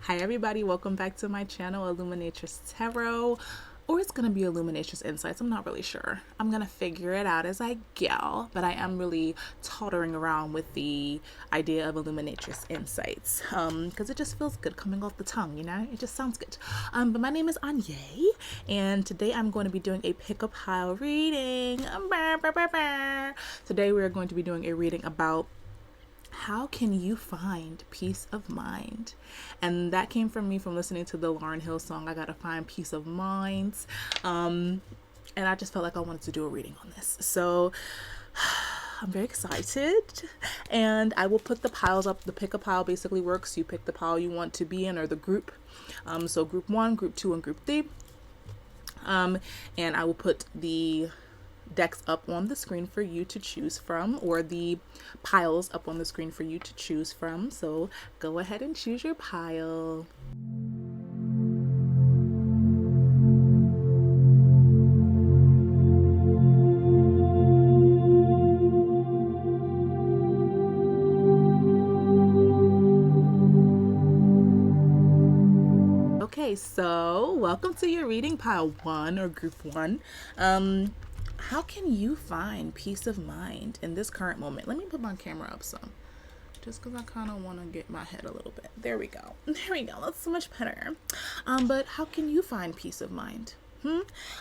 Hi everybody, welcome back to my channel, Illuminatress Tarot, or it's going to be Illuminatress Insights. I'm not really sure. I'm going to figure it out as I go, but I am really tottering around with the idea of Illuminatress Insights because it just feels good coming off the tongue, you know? It just sounds good. But my name is Anye, and today I'm going to be doing a pick-up pile reading. Today we're going to be doing a reading about how can you find peace of mind? And that came from me from listening to the Lauryn Hill song, I Gotta Find Peace of Mind. And I just felt like I wanted to do a reading on this. So I'm very excited. And I will put the piles up. The pick a pile basically works. You pick the pile you want to be in or the group. So group 1, group 2, and group 3. And I will put the decks up on the screen for you to choose from, or the piles up on the screen for you to choose from. So go ahead and choose your pile. Okay, so welcome to your reading, pile 1 or group 1. How can you find peace of mind in this current moment? Let me put my camera up some, just because I kind of want to get my head a little bit. There we go. There we go. That's so much better. But how can you find peace of mind?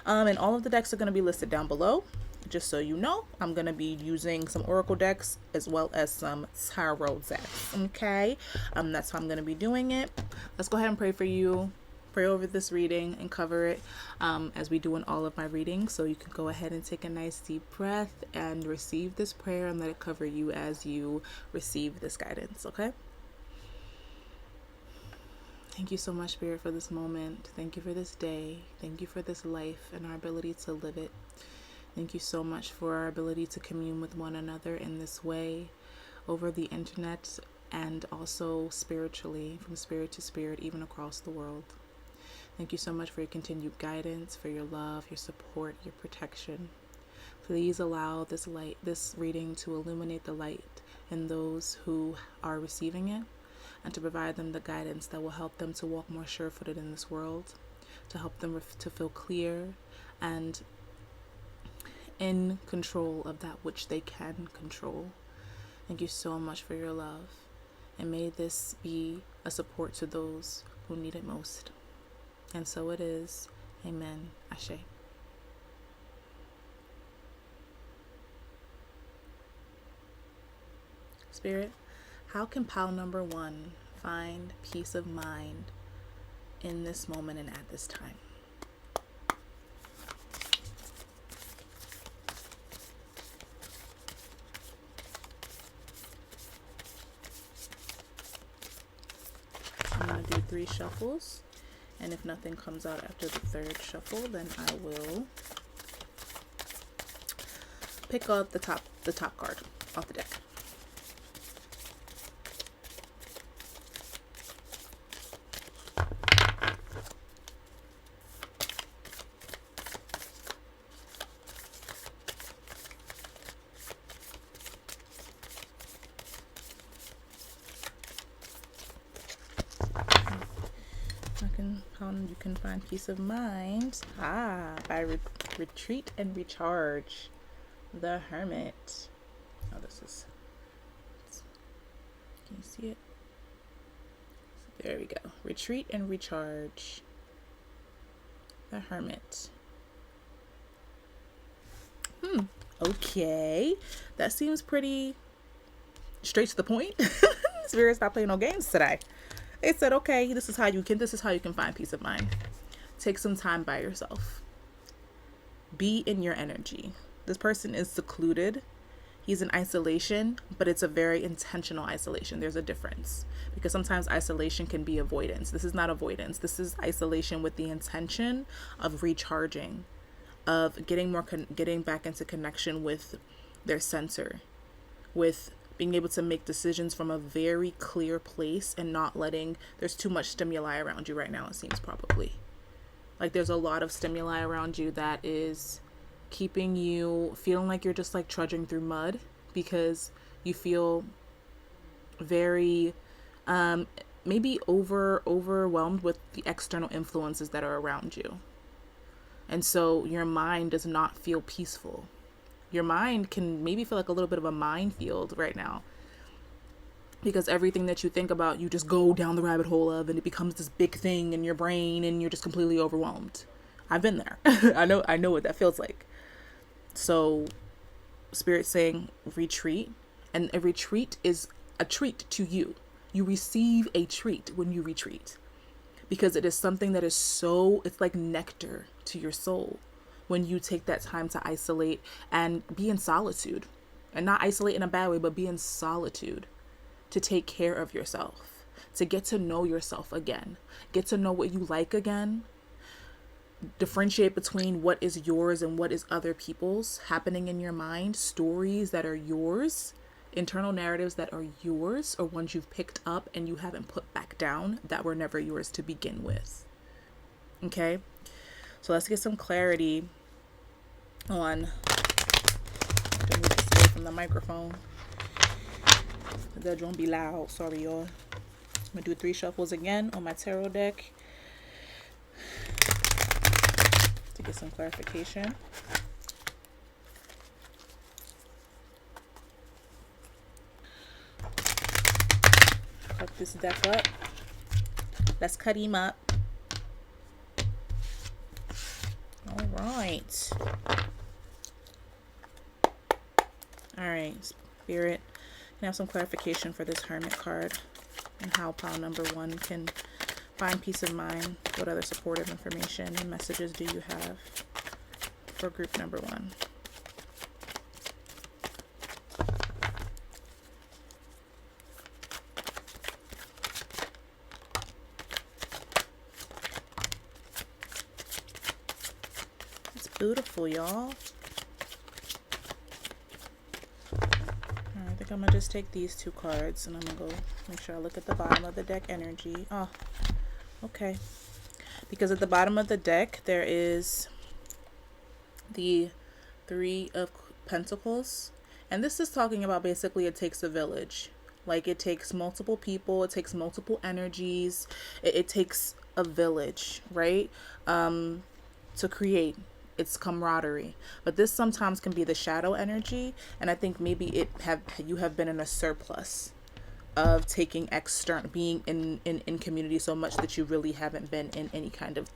And all of the decks are going to be listed down below. Just so you know, I'm going to be using some oracle decks as well as some tarot decks. Okay. That's how I'm going to be doing it. Let's go ahead and pray for you. Pray over this reading and cover it as we do in all of my readings. So you can go ahead and take a nice deep breath and receive this prayer and let it cover you as you receive this guidance. Okay. Thank you so much, Spirit, for this moment. Thank you for this day. Thank you for this life and our ability to live it. Thank you so much for our ability to commune with one another in this way over the internet and also spiritually, from spirit to spirit, even across the world. Thank you so much for your continued guidance, for your love, your support, your protection. Please allow this reading to illuminate the light in those who are receiving it, and to provide them the guidance that will help them to walk more sure-footed in this world, to help them to feel clear and in control of that which they can control. Thank you so much for your love, and may this be a support to those who need it most. And so it is. Amen. Ashe. Spirit, how can pile number 1 find peace of mind in this moment and at this time? I'm going to do 3 shuffles. And if nothing comes out after the 3rd shuffle, then I will pick up the top card off the deck. How you can find peace of mind by retreat and recharge. The Hermit. Oh, this is, can you see it? There we go. Retreat and recharge. The Hermit. Okay, that seems pretty straight to the point. Spirit's not playing no games today. They said, okay, this is how you can find peace of mind. Take some time by yourself. Be in your energy. This person is secluded. He's in isolation, but it's a very intentional isolation. There's a difference, because sometimes isolation can be avoidance. This is not avoidance. This is isolation with the intention of recharging, of getting back into connection with their center, with being able to make decisions from a very clear place and not letting, there's too much stimuli around you right now, it seems, probably. Like there's a lot of stimuli around you that is keeping you feeling like you're just like trudging through mud, because you feel very maybe overwhelmed with the external influences that are around you. And so your mind does not feel peaceful. Your mind can maybe feel like a little bit of a minefield right now, because everything that you think about, you just go down the rabbit hole of, and it becomes this big thing in your brain, and you're just completely overwhelmed. I've been there. I know what that feels like. So Spirit's saying retreat, and a retreat is a treat to you. You receive a treat when you retreat, because it is something that is so, it's like nectar to your soul when you take that time to isolate and be in solitude, and not isolate in a bad way, but be in solitude, to take care of yourself, to get to know yourself again, get to know what you like again, differentiate between what is yours and what is other people's happening in your mind, stories that are yours, internal narratives that are yours, or ones you've picked up and you haven't put back down that were never yours to begin with. Okay, so let's get some clarity on, move this away from the microphone, that won't be loud, sorry y'all. I'm gonna do 3 shuffles again on my tarot deck to get some clarification. Cut this deck up. Let's cut him up. All right. All right, Spirit, can I have some clarification for this Hermit card and how pile number 1 can find peace of mind? What other supportive information and messages do you have for group number 1? It's beautiful, y'all. I think I'm gonna just take these 2 cards, and I'm gonna go make sure I look at the bottom of the deck energy. Oh, okay. Because at the bottom of the deck there is the 3 of Pentacles, and this is talking about basically it takes a village. Like, it takes multiple people, it takes multiple energies, it takes a village, right? To create. It's camaraderie. But this sometimes can be the shadow energy, and I think maybe you have been in a surplus of taking external, being in community so much that you really haven't been in any kind of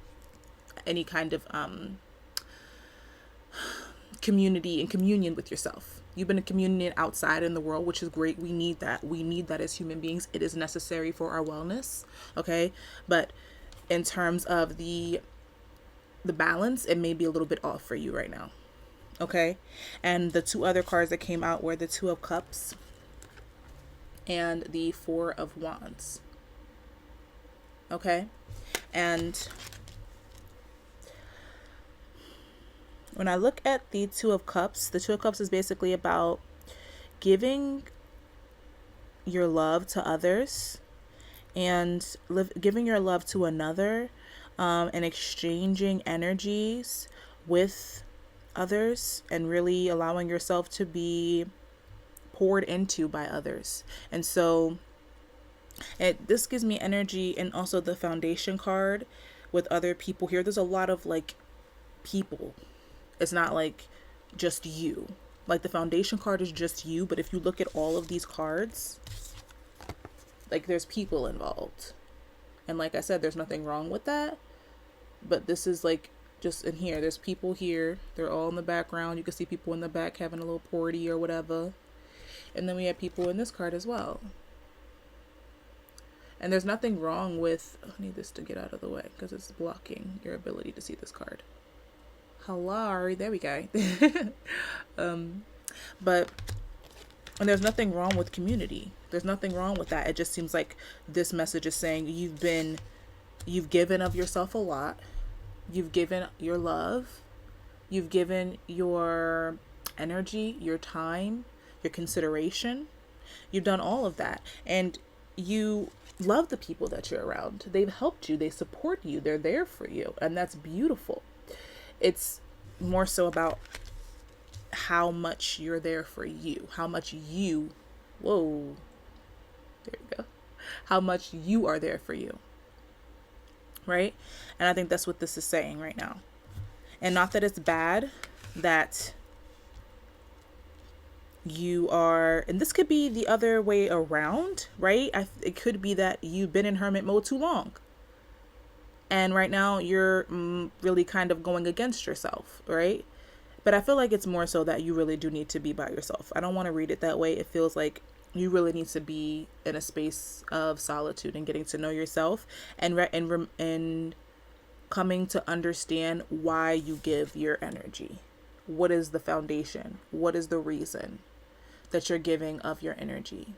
community and communion with yourself. You've been in communion outside in the world, which is great. We need that. We need that as human beings. It is necessary for our wellness. Okay. But in terms of the balance, it may be a little bit off for you right now. Okay. And the 2 other cards that came out were the 2 of Cups and the 4 of Wands. Okay. And when I look at the 2 of Cups, the 2 of Cups is basically about giving your love to others and giving your love to another, and exchanging energies with others, and really allowing yourself to be poured into by others. And so this gives me energy, and also the Foundation card with other people here. There's a lot of like people. It's not like just you. Like, the Foundation card is just you, but if you look at all of these cards, like, there's people involved. And like I said, there's nothing wrong with that. But this is like just in here. There's people here. They're all in the background. You can see people in the back having a little party or whatever. And then we have people in this card as well. And there's nothing wrong with... I need this to get out of the way because it's blocking your ability to see this card. Hello. There we go. But... And there's nothing wrong with community. There's nothing wrong with that. It just seems like this message is saying you've given of yourself a lot. You've given your love. You've given your energy, your time, your consideration. You've done all of that. And you love the people that you're around. They've helped you. They support you. They're there for you. And that's beautiful. It's more so about how much you're there for you. How much you... Whoa. There we go. how much you are there for you, right? And I think that's what this is saying right now. And not that it's bad that you are, and this could be the other way around, right? It could be that you've been in hermit mode too long. And right now you're really kind of going against yourself, right? But I feel like it's more so that you really do need to be by yourself. I don't want to read it that way. It feels like you really need to be in a space of solitude and getting to know yourself and coming to understand why you give your energy. What is the foundation? What is the reason that you're giving of your energy?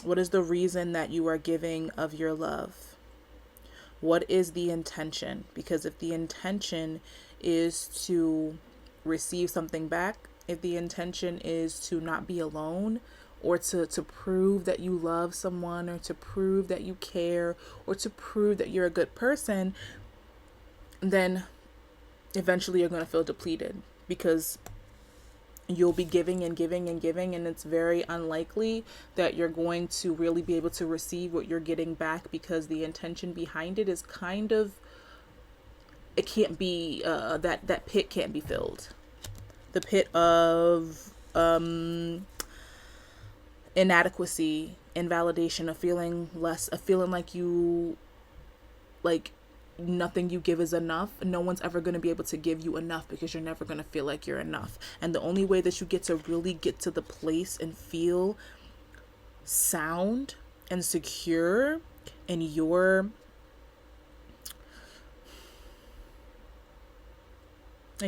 What is the reason that you are giving of your love? What is the intention? Because if the intention is to receive something back, if the intention is to not be alone, or to prove that you love someone, or to prove that you care, or to prove that you're a good person, then eventually you're going to feel depleted, because you'll be giving and giving and giving, and it's very unlikely that you're going to really be able to receive what you're getting back, because the intention behind it is kind of, it can't be, that pit can't be filled. The pit of inadequacy, invalidation, of feeling less, of feeling like you, like nothing you give is enough. No one's ever going to be able to give you enough, because you're never going to feel like you're enough. And the only way that you get to really get to the place and feel sound and secure in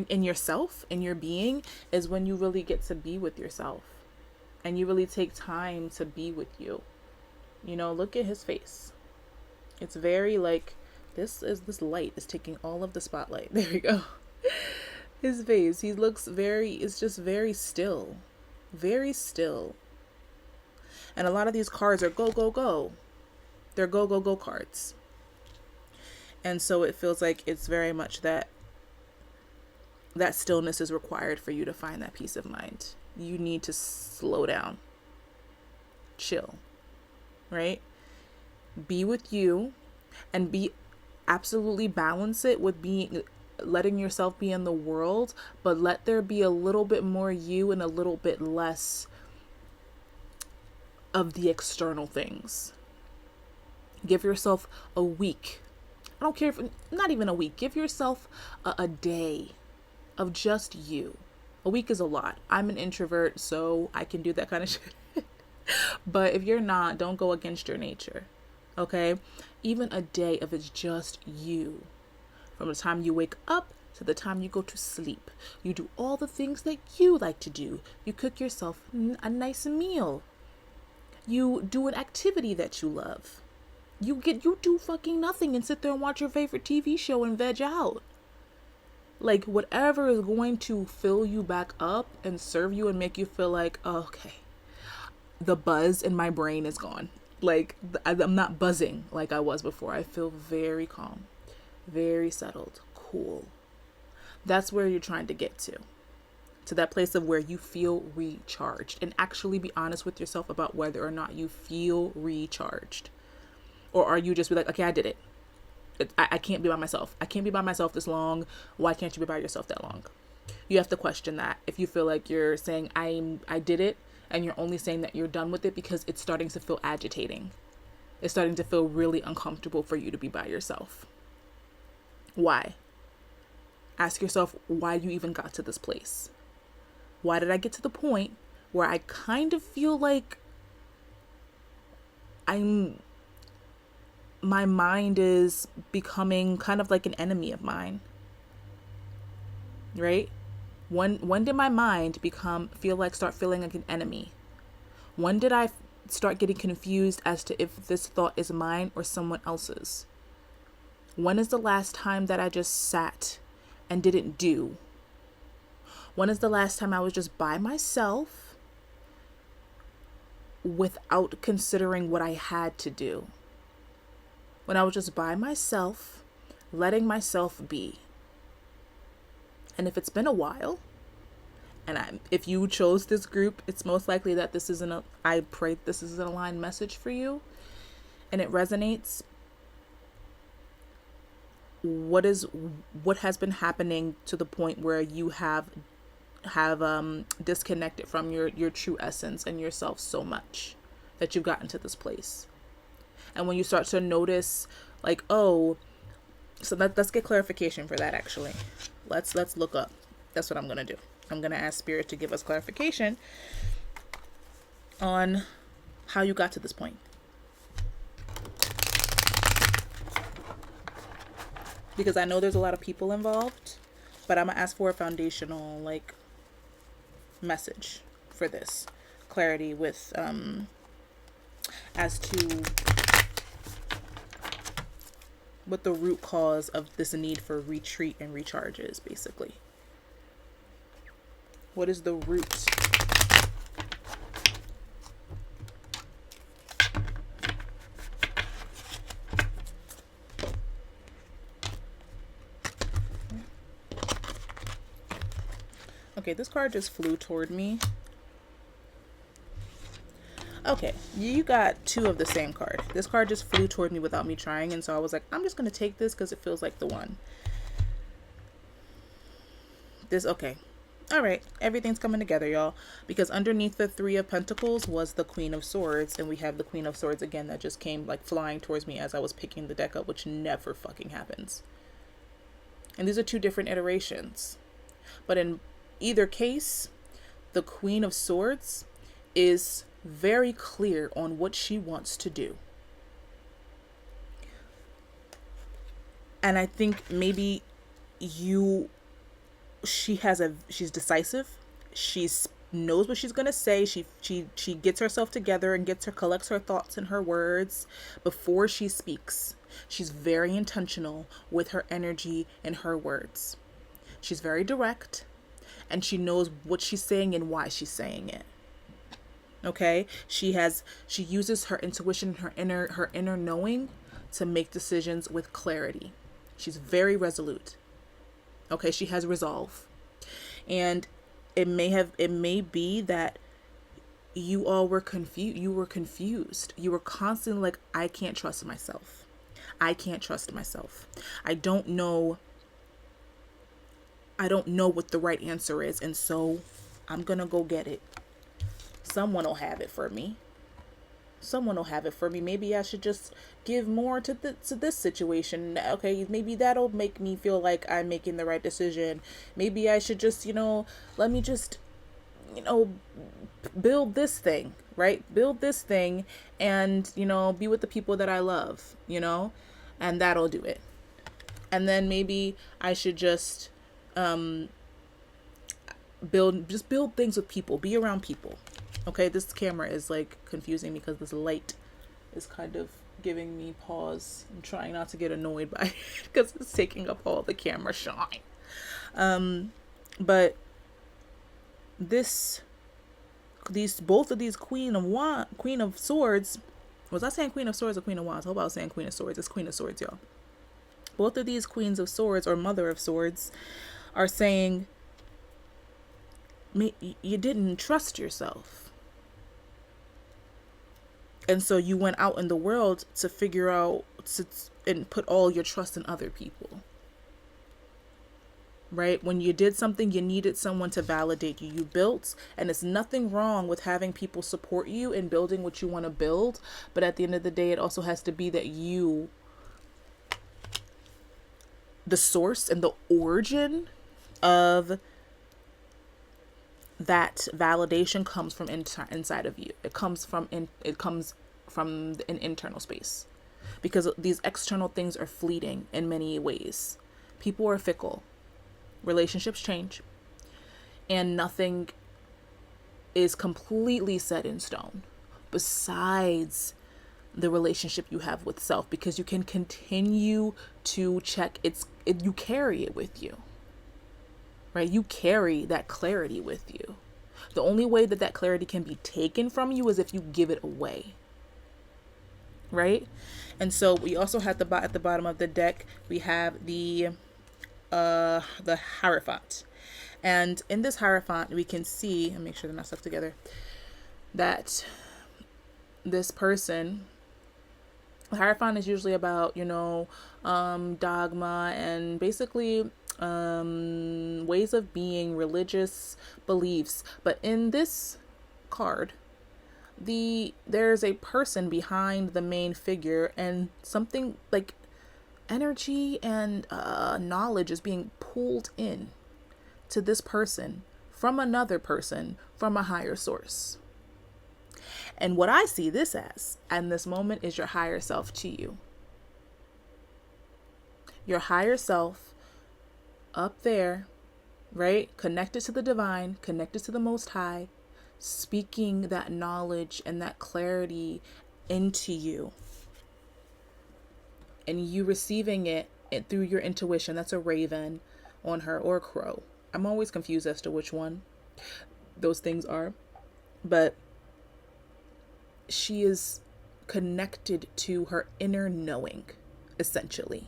in yourself, in your being, is when you really get to be with yourself and you really take time to be with you. You know, look at his face. It's very like, this light is taking all of the spotlight. There we go. His face, he looks it's just very still. Very still. And a lot of these cards are go, go, go. They're go, go, go cards. And so it feels like it's very much that stillness is required for you to find that peace of mind. You need to slow down. Chill. Right? Be with you, and absolutely balance it with letting yourself be in the world, but let there be a little bit more you and a little bit less of the external things. Give yourself a week. I don't care if, not even a week. Give yourself a day of just you. A week is a lot. I'm an introvert, so I can do that kind of shit. But if you're not, don't go against your nature. Okay? Even a day of it's just you. From the time you wake up to the time you go to sleep. You do all the things that you like to do. You cook yourself a nice meal. You do an activity that you love. You do fucking nothing and sit there and watch your favorite TV show and veg out. Like, whatever is going to fill you back up and serve you and make you feel like, oh, okay, the buzz in my brain is gone. Like, I'm not buzzing like I was before. I feel very calm, very settled, cool. That's where you're trying to get to that place of where you feel recharged, and actually be honest with yourself about whether or not you feel recharged. Or are you just be like, okay, I did it. I can't be by myself. I can't be by myself this long. Why can't you be by yourself that long? You have to question that. If you feel like you're saying, I did it, and you're only saying that you're done with it because it's starting to feel agitating. It's starting to feel really uncomfortable for you to be by yourself. Why? Ask yourself why you even got to this place. Why did I get to the point where I kind of feel like my mind is becoming kind of like an enemy of mine, right? When did my mind start feeling like an enemy? When did I start getting confused as to if this thought is mine or someone else's? When is the last time that I just sat and didn't do? When is the last time I was just by myself without considering what I had to do? When I was just by myself, letting myself be. And if it's been a while, And if you chose this group, it's most likely that I pray this is an aligned message for you and it resonates. What has been happening to the point where you have disconnected from your true essence and yourself so much that you've gotten to this place? And when you start to notice, like, oh, so let's get clarification for that. Actually, let's look up. That's what I'm gonna do. I'm gonna ask Spirit to give us clarification on how you got to this point, because I know there's a lot of people involved, but I'm gonna ask for a foundational like message for this clarity with as to what the root cause of this need for retreat and recharge is, basically. What is the root? Okay, this card just flew toward me. Okay, you got two of the same card. This card just flew toward me without me trying, and so I was like, I'm just going to take this because it feels like the one. Okay. All right, everything's coming together, y'all, because underneath the Three of Pentacles was the Queen of Swords, and we have the Queen of Swords again that just came like flying towards me as I was picking the deck up, which never fucking happens. And these are two different iterations. But in either case, the Queen of Swords is very clear on what she wants to do. And I think maybe she's decisive. She knows what she's going to say. She gets herself together and collects her thoughts and her words before she speaks. She's very intentional with her energy and her words. She's very direct, and she knows what she's saying and why she's saying it. Okay? She uses her intuition, her inner knowing to make decisions with clarity. She's very resolute. Okay, she has resolve. And it may be that you all were confused. You were confused. You were constantly like, I can't trust myself. I can't trust myself. I don't know what the right answer is, and so I'm gonna go get it. Someone will have it for me. Maybe I should just give more to this situation. Okay, maybe that'll make me feel like I'm making the right decision. Maybe I should just, let me just, build this thing, right? Build this thing and, be with the people that I love, and that'll do it. And then maybe I should just build things with people, be around people. Okay, this camera is like confusing because this light is kind of giving me pause. I'm trying not to get annoyed by it because it's taking up all the camera shine. But both of these Queen of Swords, was I saying Queen of Swords or Queen of Wands? I hope I was saying Queen of Swords. It's Queen of Swords, y'all. Both of these Queens of Swords or Mother of Swords are saying you didn't trust yourself. And so you went out in the world to figure out and put all your trust in other people. Right? When you did something, you needed someone to validate you. You built, and it's nothing wrong with having people support you in building what you want to build. But at the end of the day, it also has to be that you, the source and the origin of that validation comes from inside of you. It comes from an internal space, because these external things are fleeting in many ways. People are fickle, relationships change, and nothing is completely set in stone besides the relationship you have with self, because you can continue to check you carry it with you. Right? You carry that clarity with you. The only way that clarity can be taken from you is if you give it away. Right? And so we also have at the bottom of the deck, we have the Hierophant. And in this Hierophant, we can see, and make sure they're not stuck together, that this person, the Hierophant is usually about, dogma and basically ways of being, religious beliefs. But in this card, there's a person behind the main figure, and something like energy and knowledge is being pulled in to this person from another person from a higher source. And what I see this as, and this moment, is your higher self to you. Your higher self up there, right? Connected to the divine, connected to the Most High, speaking that knowledge and that clarity into you. And you receiving it through your intuition. That's a raven on her, or a crow. I'm always confused as to which one those things are. But she is connected to her inner knowing, essentially.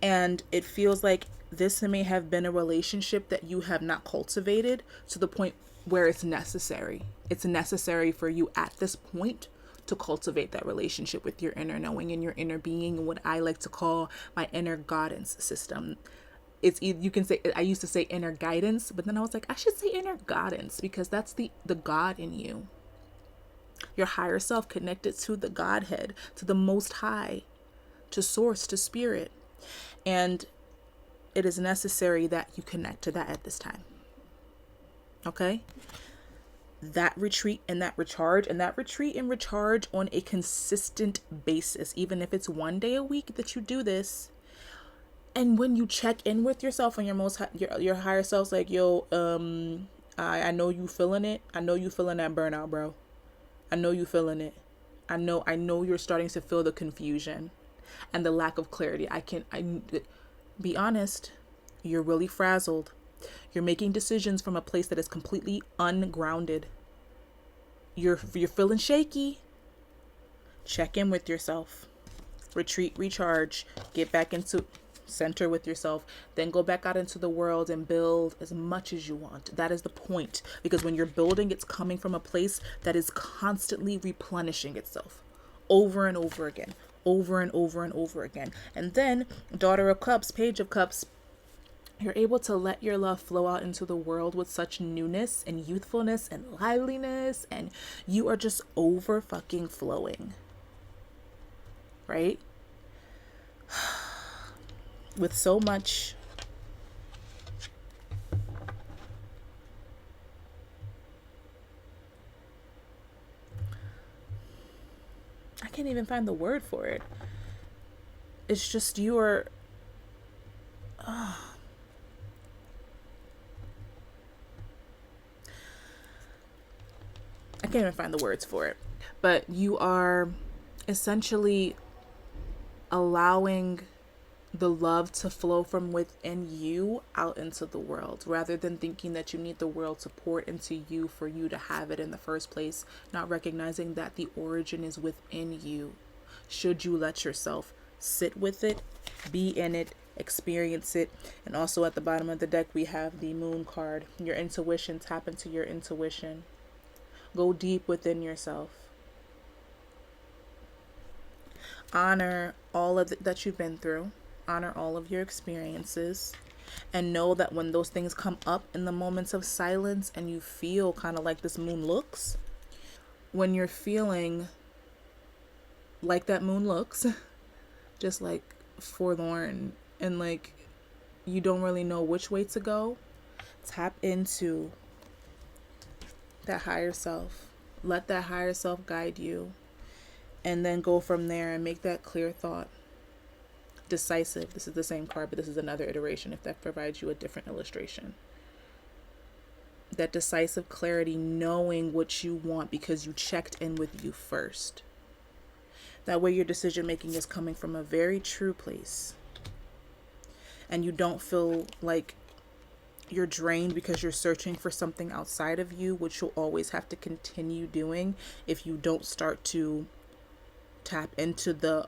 And it feels like this may have been a relationship that you have not cultivated to the point where it's necessary. It's necessary for you at this point to cultivate that relationship with your inner knowing and your inner being, and what I like to call my inner guidance system. It's, you can say, I used to say inner guidance, but then I was like, I should say inner guidance, because that's the God in you. Your higher self connected to the Godhead, to the Most High, to Source, to Spirit. And it is necessary that you connect to that at this time. Okay? That retreat and that recharge, and that retreat and recharge on a consistent basis, even if it's one day a week that you do this. And when you check in with yourself and your higher self's like, yo, I know you feeling it. I know you feeling that burnout, bro. I know you feeling it. I know you're starting to feel the confusion and the lack of clarity. Be honest, you're really frazzled. You're making decisions from a place that is completely ungrounded. You're feeling shaky. Check in with yourself. Retreat, recharge, get back into center with yourself, then go back out into the world and build as much as you want. That is the point, because when you're building, it's coming from a place that is constantly replenishing itself over and over again, over and over and over again. And then Daughter of Cups, Page of Cups, you're able to let your love flow out into the world with such newness and youthfulness and liveliness, and you are just over fucking flowing, right? With so much I can't even find the word for it. It's just your I can't even find the words for it. But you are essentially allowing the love to flow from within you out into the world, rather than thinking that you need the world to pour into you for you to have it in the first place, not recognizing that the origin is within you. Should you let yourself sit with it, be in it, experience it. And also at the bottom of the deck, we have the Moon card. Your intuition, tap into your intuition. Go deep within yourself. Honor all of that you've been through. Honor all of your experiences, and know that when those things come up in the moments of silence and you feel kind of like this moon looks, when you're feeling like that moon looks, just like forlorn and like you don't really know which way to go, tap into that higher self. Let that higher self guide you, and then go from there and make that clear thought. Decisive. This is the same card, but this is another iteration if that provides you a different illustration. That decisive clarity, knowing what you want because you checked in with you first. That way your decision making is coming from a very true place. And you don't feel like you're drained because you're searching for something outside of you, which you'll always have to continue doing if you don't start to tap into the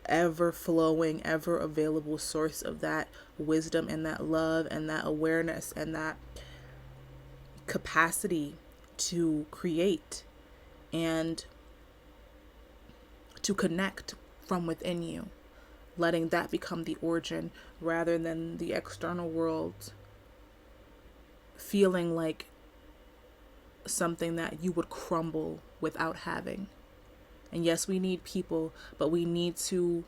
ever flowing, ever available source of that wisdom and that love and that awareness and that capacity to create and to connect from within you, letting that become the origin rather than the external world feeling like something that you would crumble without having. And yes, we need people, but we need to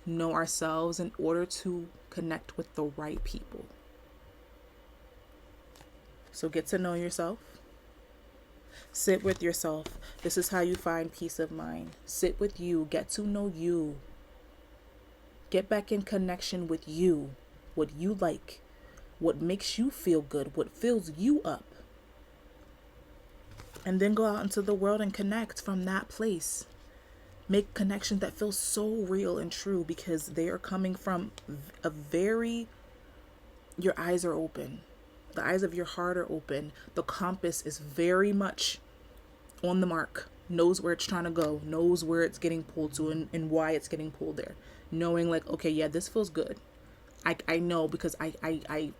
know ourselves in order to connect with the right people. So get to know yourself. Sit with yourself. This is how you find peace of mind. Sit with you. Get to know you. Get back in connection with you. What you like. What makes you feel good. What fills you up. And then go out into the world and connect from that place. Make connections that feel so real and true because they are coming from your eyes are open. The eyes of your heart are open. The compass is very much on the mark. Knows where it's trying to go. Knows where it's getting pulled to and why it's getting pulled there. Knowing like, okay, yeah, this feels good. I know because I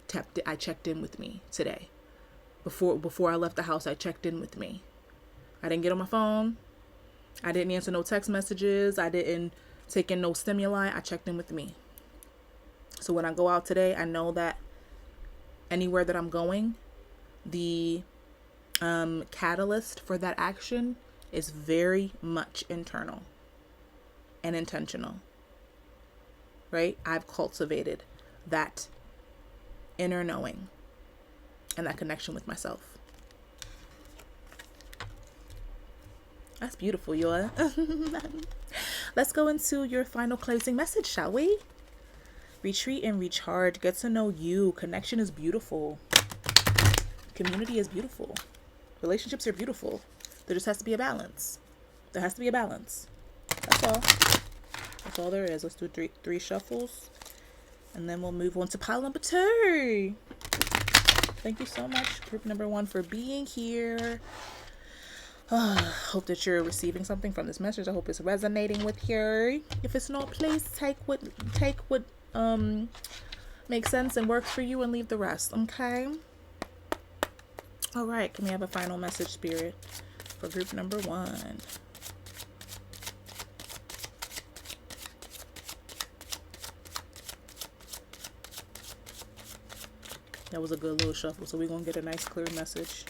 checked in with me today. Before I left the house, I checked in with me. I didn't get on my phone. I didn't answer no text messages. I didn't take in no stimuli. I checked in with me. So when I go out today, I know that anywhere that I'm going, the catalyst for that action is very much internal and intentional, right? I've cultivated that inner knowing and that connection with myself. That's beautiful, y'all. Let's go into your final closing message, shall we? Retreat and recharge. Get to know you. Connection is beautiful. Community is beautiful. Relationships are beautiful. There just has to be a balance. There has to be a balance. That's all. That's all there is. Let's do three shuffles. And then we'll move on to pile number 2. Thank you so much, group number 1, for being here. Hope that you're receiving something from this message. I hope it's resonating with you. If it's not, please take what makes sense and works for you and leave the rest. Okay. All right. Can we have a final message, Spirit, for group number 1? That was a good little shuffle. So we're gonna get a nice clear message.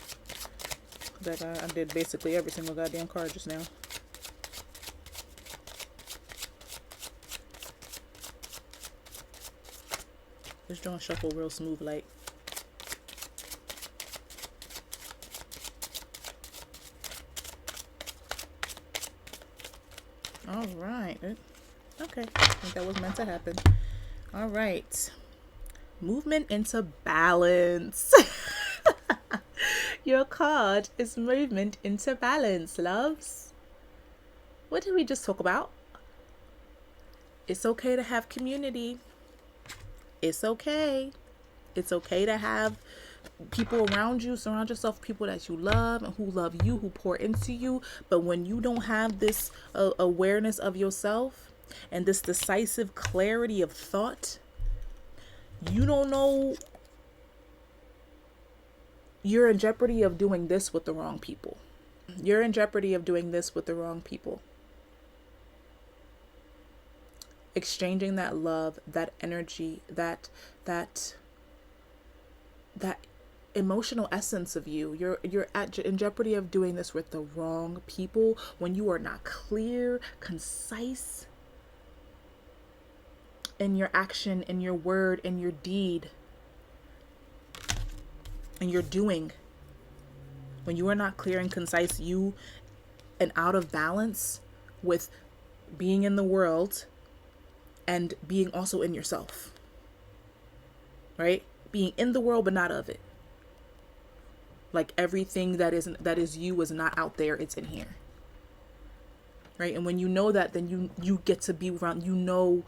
That I did basically every single goddamn card just now. This joint shuffle real smooth like. All right. Okay. I think that was meant to happen. All right. Movement into balance. Your card is movement into balance, loves. What did we just talk about? It's okay to have community. It's okay. It's okay to have people around you. Surround yourself with people that you love and who love you, who pour into you. But when you don't have this awareness of yourself and this decisive clarity of thought, you don't know. You're in jeopardy of doing this with the wrong people. You're in jeopardy of doing this with the wrong people. Exchanging that love, that energy, that emotional essence of you. You're in jeopardy of doing this with the wrong people when you are not clear, concise in your action, in your word, in your deed. And you're doing. When you are not clear and concise, you and out of balance with being in the world and being also in yourself. Right? Being in the world but not of it. Like everything that is you is not out there, it's in here. Right? And when you know that, then you get to be around, you know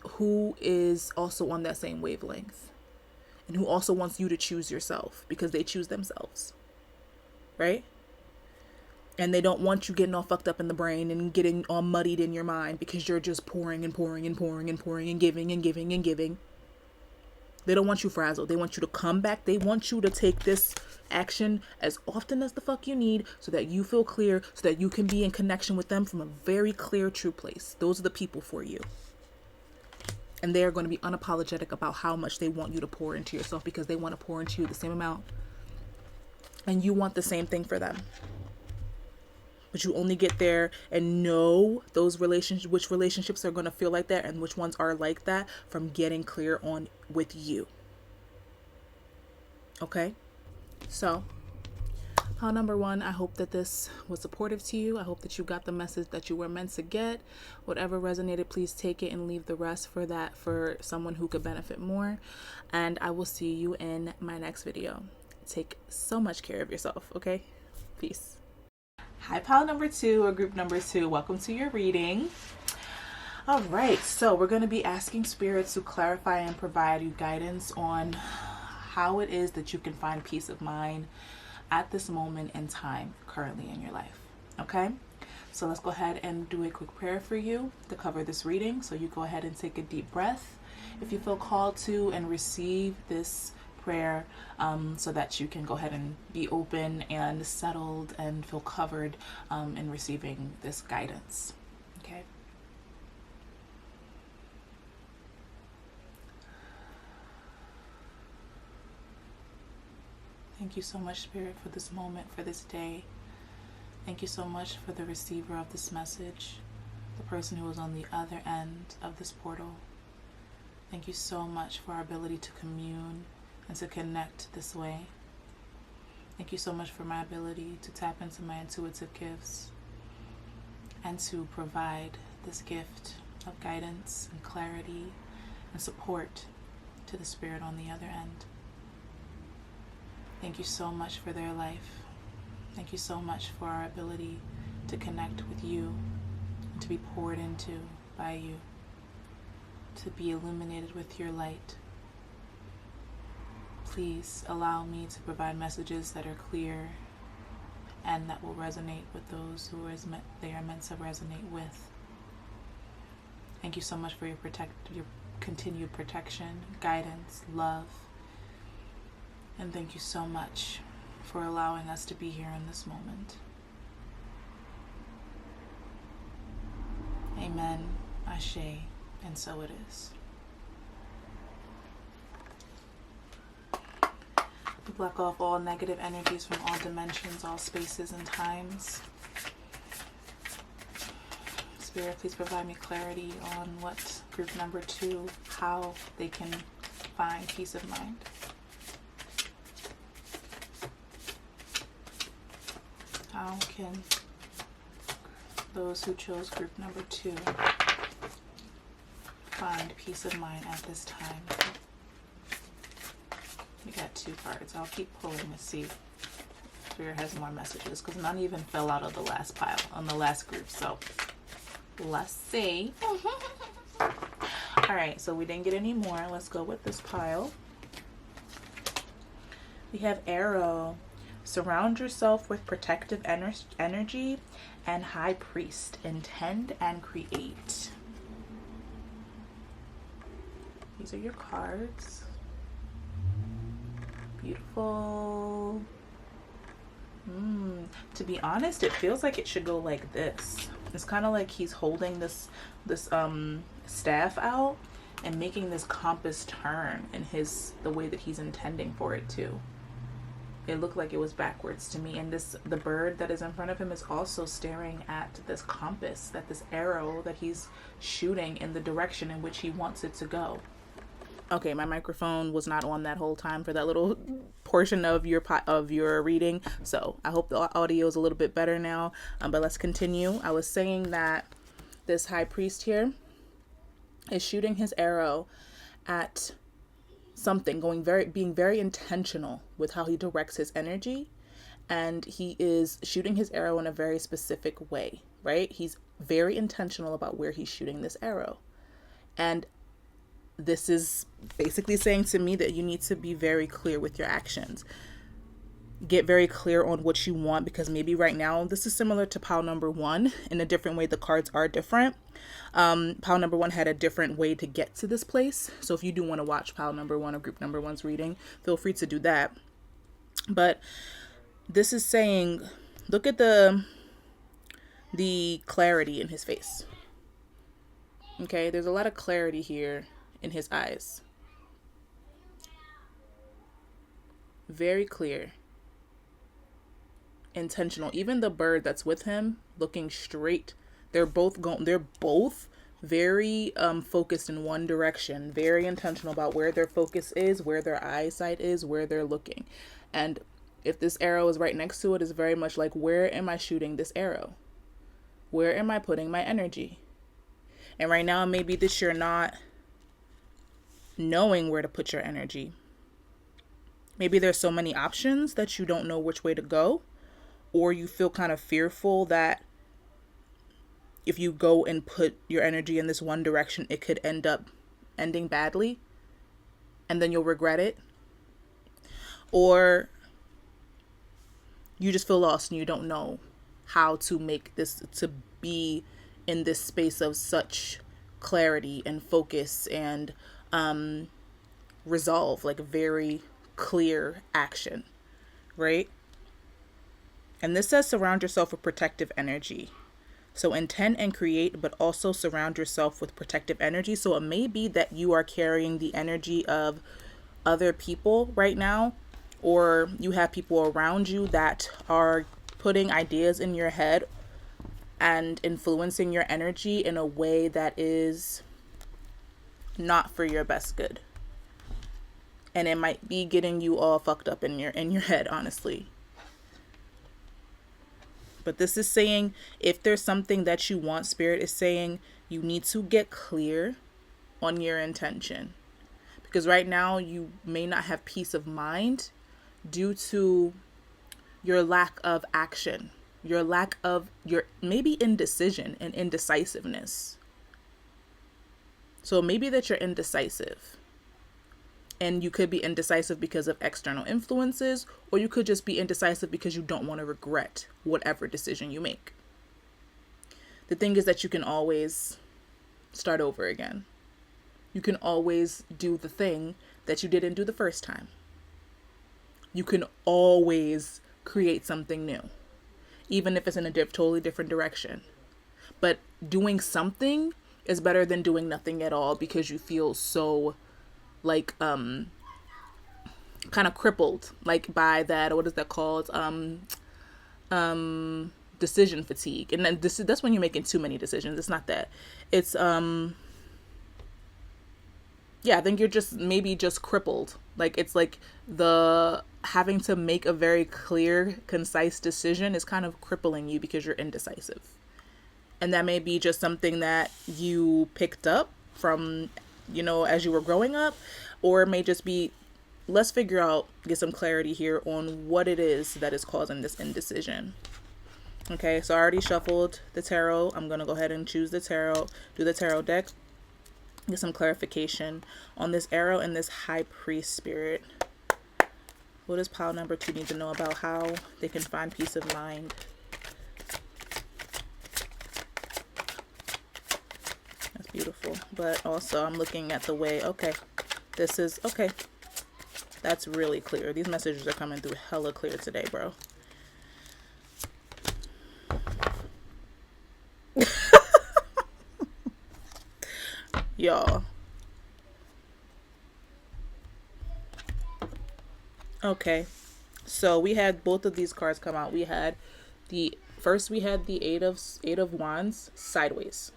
who is also on that same wavelength. And who also wants you to choose yourself because they choose themselves. Right? And they don't want you getting all fucked up in the brain and getting all muddied in your mind because you're just pouring and pouring and pouring and pouring and giving and giving and giving. They don't want you frazzled. They want you to come back. They want you to take this action as often as the fuck you need so that you feel clear, so that you can be in connection with them from a very clear, true place. Those are the people for you. And they're going to be unapologetic about how much they want you to pour into yourself because they want to pour into you the same amount. And you want the same thing for them. But you only get there and know those relationships, which relationships are going to feel like that and which ones are like that, from getting clear on with you. Okay? So, pile number 1, I hope that this was supportive to you. I hope that you got the message that you were meant to get. Whatever resonated, please take it and leave the rest for someone who could benefit more. And I will see you in my next video. Take so much care of yourself, okay? Peace. Hi, pile number 2 or group number 2. Welcome to your reading. All right, so we're going to be asking spirits to clarify and provide you guidance on how it is that you can find peace of mind at this moment in time currently in your life. Okay, so let's go ahead and do a quick prayer for you to cover this reading. So you go ahead and take a deep breath if you feel called to, and receive this prayer so that you can go ahead and be open and settled and feel covered in receiving this guidance. Okay. Thank you so much, Spirit, for this moment, for this day. Thank you so much for the receiver of this message, the person who is on the other end of this portal. Thank you so much for our ability to commune and to connect this way. Thank you so much for my ability to tap into my intuitive gifts and to provide this gift of guidance and clarity and support to the spirit on the other end. Thank you so much for their life. Thank you so much for our ability to connect with you and to be poured into by you, to be illuminated with your light. Please allow me to provide messages that are clear and that will resonate with those who they are meant to resonate with. Thank you so much for your continued protection, guidance, love. And thank you so much for allowing us to be here in this moment. Amen, Ashe, and so it is. We block off all negative energies from all dimensions, all spaces and times. Spirit, please provide me clarity on what group number 2, how they can find peace of mind. How can those who chose group number 2 find peace of mind at this time? We got 2 cards. I'll keep pulling to see if Spirit has more messages, because none even fell out of the last pile on the last group. So let's see. Alright, so we didn't get any more. Let's go with this pile. We have Arrow. Surround yourself with protective energy and High Priest. Intend and create. These are your cards. Beautiful. To be honest, it feels like it should go like this. It's kind of like he's holding this staff out and making this compass turn in the way that he's intending for it to. It looked like it was backwards to me, and the bird that is in front of him is also staring at this compass, this arrow that he's shooting in the direction in which he wants it to go. Okay, my microphone was not on that whole time for that little portion of your reading, so I hope the audio is a little bit better now. But let's continue. I was saying that this High Priest here is shooting his arrow at something, being very intentional with how he directs his energy, and he is shooting his arrow in a very specific way, right? He's very intentional about where he's shooting this arrow. And this is basically saying to me that you need to be very clear with your actions. get very clear on what you want, because maybe right now this is similar to pile number one in a different way. The cards are different. Pile number one had a different way to get to this place. So if you do want to watch pile number one or group number one's reading, feel free to do that. But this is saying, look at the clarity in his face. Okay, there's a lot of clarity here in his eyes. Very clear. Intentional. Even the bird that's with him looking straight, they're both very focused in one direction, very intentional about where their focus is, where their eyesight is, where they're looking. And if this arrow is right next to it, is very much like, where am I shooting this arrow? Where am I putting my energy? And right now, maybe this you're not knowing where to put your energy. Maybe there's so many options that you don't know which way to go, or you feel kind of fearful that if you go and put your energy in this one direction, it could end up ending badly, and then you'll regret it. Or you just feel lost and you don't know how to make this to be in this space of such clarity and focus and resolve, like very clear action, right? And this says surround yourself with protective energy. So intend and create, but also surround yourself with protective energy. So it may be that you are carrying the energy of other people right now, or you have people around you that are putting ideas in your head and influencing your energy in a way that is not for your best good. And it might be getting you all fucked up in your head, honestly. But this is saying, if there's something that you want, Spirit is saying you need to get clear on your intention. Because right now you may not have peace of mind due to your lack of action, your lack of your maybe indecision and indecisiveness. So maybe that you're indecisive. And you could be indecisive because of external influences, or you could just be indecisive because you don't want to regret whatever decision you make. The thing is that you can always start over again. You can always do the thing that you didn't do the first time. You can always create something new, even if it's in a totally different direction. But doing something is better than doing nothing at all, because you feel so like kind of crippled, like by that, what is that called, decision fatigue. And then that's when you're making too many decisions. It's not that, it's I think you're just maybe just crippled. Like it's like the having to make a very clear, concise decision is kind of crippling you because you're indecisive. And that may be just something that you picked up from, as you were growing up, or it may just be, let's figure out, get some clarity here on what it is that is causing this indecision. Okay, so I already shuffled the tarot. I'm going to go ahead and choose the tarot, do the tarot deck, get some clarification on this arrow and this high priest spirit. What does pile number 2 need to know about how they can find peace of mind? Beautiful. But also I'm looking at the way, okay, this is okay, that's really clear. These messages are coming through hella clear today, bro. Y'all, okay, so we had both of these cards come out. We had the eight of wands sideways.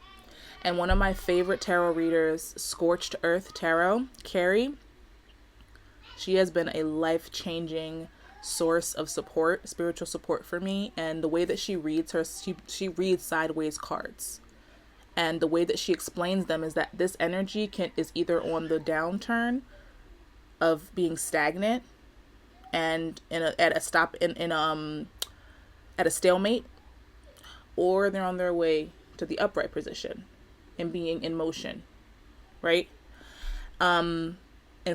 And one of my favorite tarot readers, Scorched Earth Tarot, Carrie, she has been a life-changing source of support, spiritual support for me. And the way that she reads she reads sideways cards. And the way that she explains them is that this energy is either on the downturn of being stagnant and at a stalemate, or they're on their way to the upright position and being in motion, right? In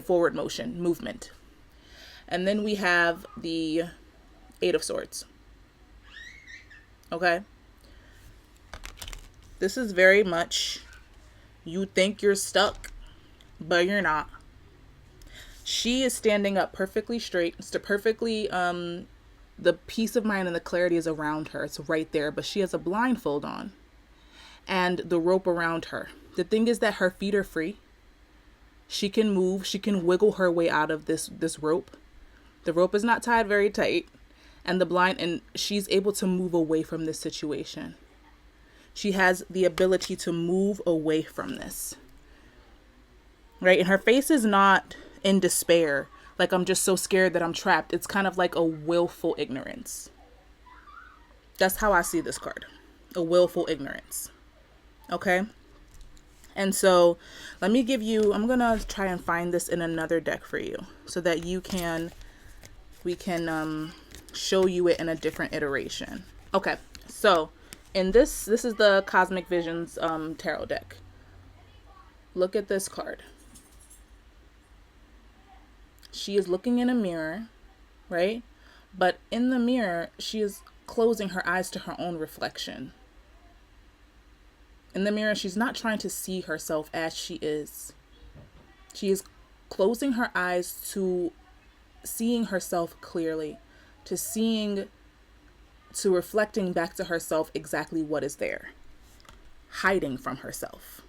forward motion, movement. And then we have the Eight of Swords. Okay? This is very much, you think you're stuck, but you're not. She is standing up perfectly straight. It's perfectly, the peace of mind and the clarity is around her. It's right there, but she has a blindfold on and the rope around her. The thing is that her feet are free. She can move. She can wiggle her way out of this rope. The rope is not tied very tight, and she's able to move away from this situation. She has the ability to move away from this. Right? And her face is not in despair, like I'm just so scared that I'm trapped. It's kind of like a willful ignorance. That's how I see this card. A willful ignorance. Okay? And so let me give you, I'm going to try and find this in another deck for you so that we can show you it in a different iteration. Okay. So in this is the Cosmic Visions tarot deck. Look at this card. She is looking in a mirror, right? But in the mirror, she is closing her eyes to her own reflection. In the mirror, she's not trying to see herself as she is. She is closing her eyes to seeing herself clearly, to reflecting back to herself exactly what is there. Hiding from herself.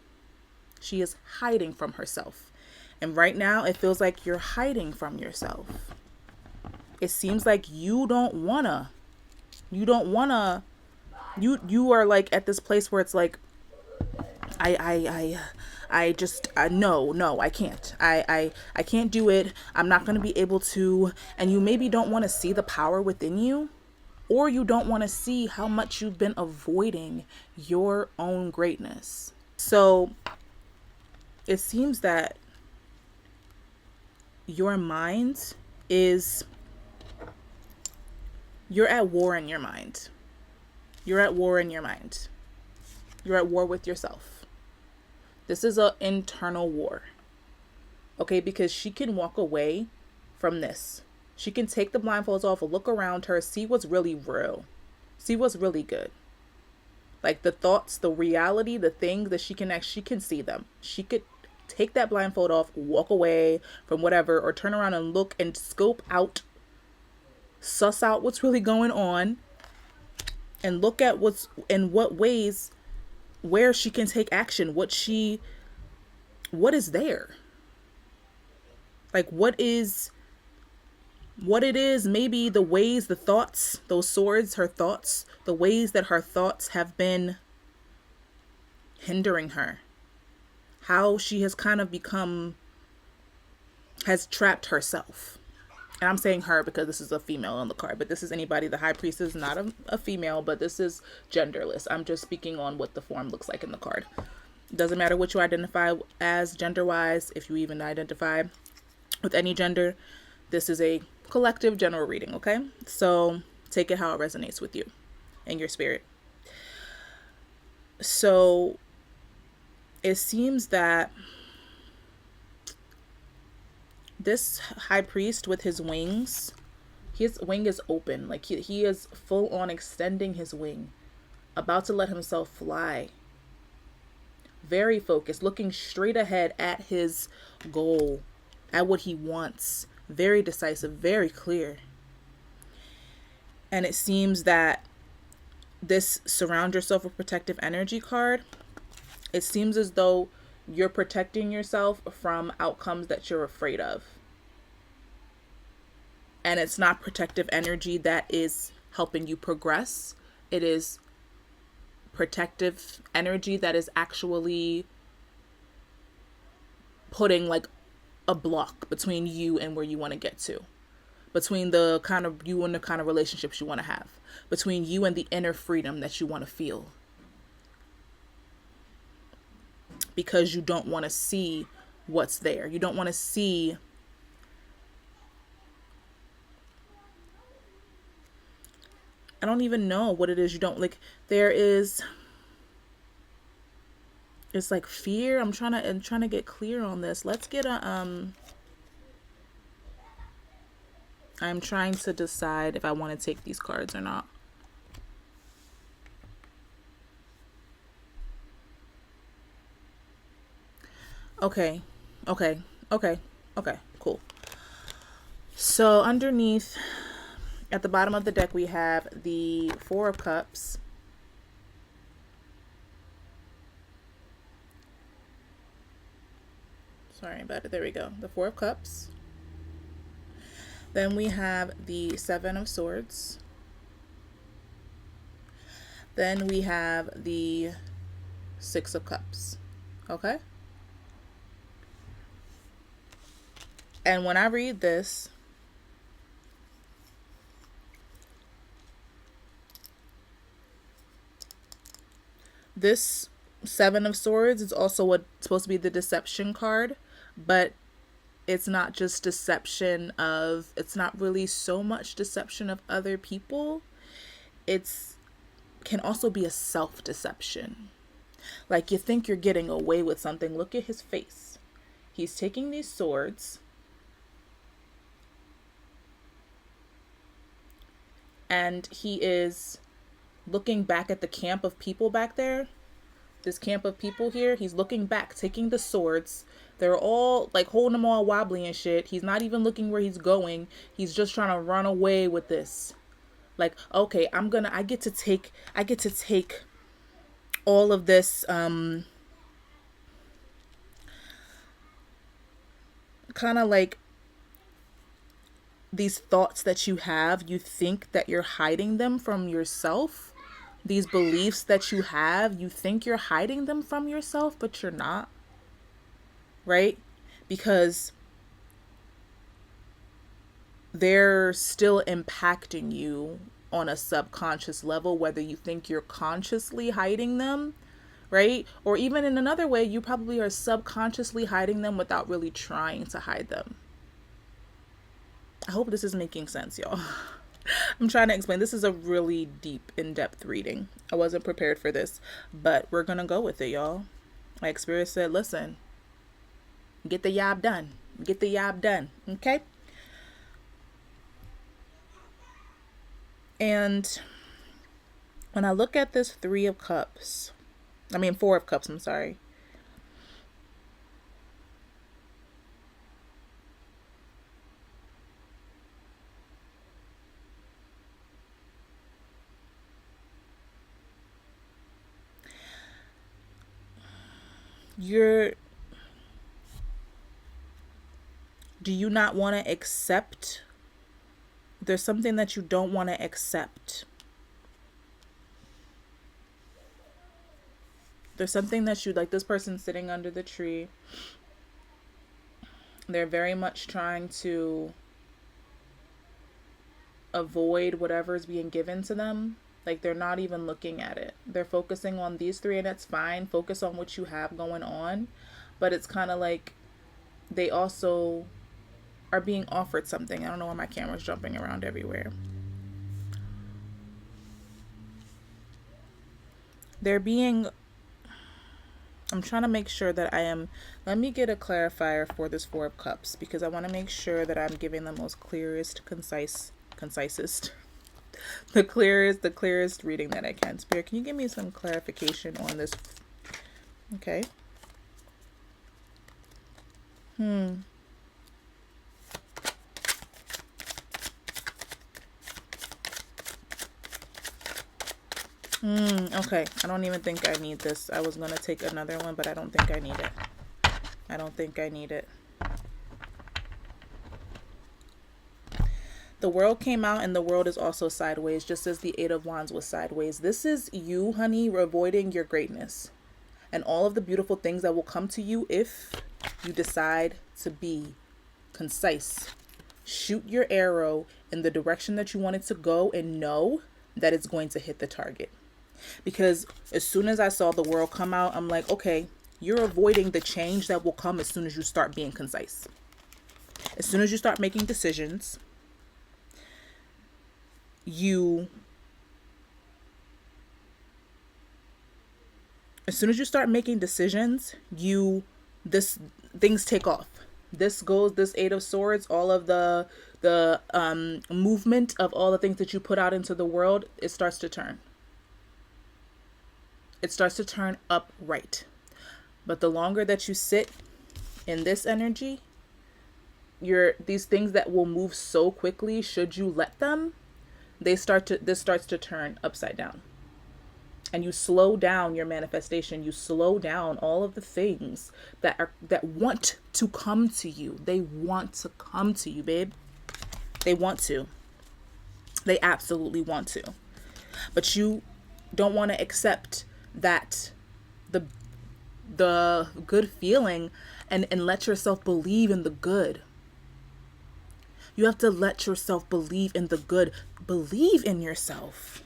She is hiding from herself. And right now, it feels like you're hiding from yourself. It seems like you are like at this place where it's like, no, I can't. I can't do it. I'm not going to be able to. And you maybe don't want to see the power within you, or you don't want to see how much you've been avoiding your own greatness. So it seems that your mind you're at war in your mind. You're at war in your mind. You're at war with yourself. This is an internal war. Okay, because she can walk away from this. She can take the blindfolds off, look around her, see what's really real. See what's really good. Like the thoughts, the reality, the things that she can see them. She could take that blindfold off, walk away from whatever, or turn around and look and scope out, suss out what's really going on, and look at what's in what ways, where she can take action, what is there. Like what it is, maybe the ways, the thoughts, those swords, her thoughts, the ways that her thoughts have been hindering her. How she has kind of has trapped herself. And I'm saying her because this is a female on the card, but this is anybody. The High Priest is not a female, but this is genderless. I'm just speaking on what the form looks like in the card. It doesn't matter what you identify as gender-wise, if you even identify with any gender. This is a collective general reading, okay? So take it how it resonates with you and your spirit. So it seems that this High Priest with his wings, his wing is open. Like he is full on extending his wing, about to let himself fly. Very focused, looking straight ahead at his goal, at what he wants. Very decisive, very clear. And it seems that this surround yourself with protective energy card, it seems as though you're protecting yourself from outcomes that you're afraid of. And it's not protective energy that is helping you progress. It is protective energy that is actually putting like a block between you and where you want to get to. Between the kind of you and the kind of relationships you want to have. Between you and the inner freedom that you want to feel. Because you don't want to see what's there. You don't want to see I don't even know what it is you don't like. There is, it's like fear. I'm trying to get clear on this. Let's get a I'm trying to decide if I want to take these cards or not. Okay, okay, okay, okay, cool. So underneath, at the bottom of the deck, we have the Four of Cups. Sorry about it. There we go. The Four of Cups. Then we have the Seven of Swords. Then we have the Six of Cups. Okay? And when I read this, this Seven of Swords is also what's supposed to be the deception card, but it's not just deception of, it's not really so much deception of other people. It's can also be a self-deception. Like, you think you're getting away with something. Look at his face. He's taking these swords and he is looking back at the camp of people back there. This camp of people here, he's looking back, taking the swords. They're all like holding them all wobbly and shit. He's not even looking where he's going. He's just trying to run away with this. Like, okay, I get to take all of this kind of like these thoughts that you have. You think that you're hiding them from yourself. These beliefs that you have, you think you're hiding them from yourself, but you're not. Right? Because they're still impacting you on a subconscious level, whether you think you're consciously hiding them, right? Or even in another way, you probably are subconsciously hiding them without really trying to hide them. I hope this is making sense, y'all. I'm trying to explain. This is a really deep, in-depth reading. I wasn't prepared for this, but we're going to go with it, y'all. Like Spirit said, listen, get the job done. Get the job done, okay? And when I look at this Four of Cups, I'm sorry. Do you not want to accept? There's something that you don't want to accept. There's something that you like. This person sitting under the tree, they're very much trying to avoid whatever is being given to them. Like, they're not even looking at it. They're focusing on these three, and that's fine. Focus on what you have going on. But it's kind of like they also are being offered something. I don't know why my camera's jumping around everywhere. I'm trying to make sure that let me get a clarifier for this Four of Cups, because I want to make sure that I'm giving the most clearest, concisest, the clearest reading that I can. Spirit, can you give me some clarification on this? Okay. Okay. I don't even think I need this. I was going to take another one, but I don't think I need it. I don't think I need it. The World came out, and the World is also sideways, just as the Eight of Wands was sideways. This is you, honey, avoiding your greatness and all of the beautiful things that will come to you if you decide to be concise. Shoot your arrow in the direction that you want it to go and know that it's going to hit the target. Because as soon as I saw the World come out, I'm like, okay, you're avoiding the change that will come as soon as you start being concise. As soon as you start making decisions, things take off. This Eight of Swords, all of the the movement of all the things that you put out into the world, it starts to turn. It starts to turn upright. But the longer that you sit in this energy, these things that will move so quickly, should you let them, this starts to turn upside down. And you slow down your manifestation. You slow down all of the things that want to come to you. They want to come to you, babe. They want to. They absolutely want to. But you don't want to accept that the good feeling and let yourself believe in the good. You have to let yourself believe in the good. Believe in yourself.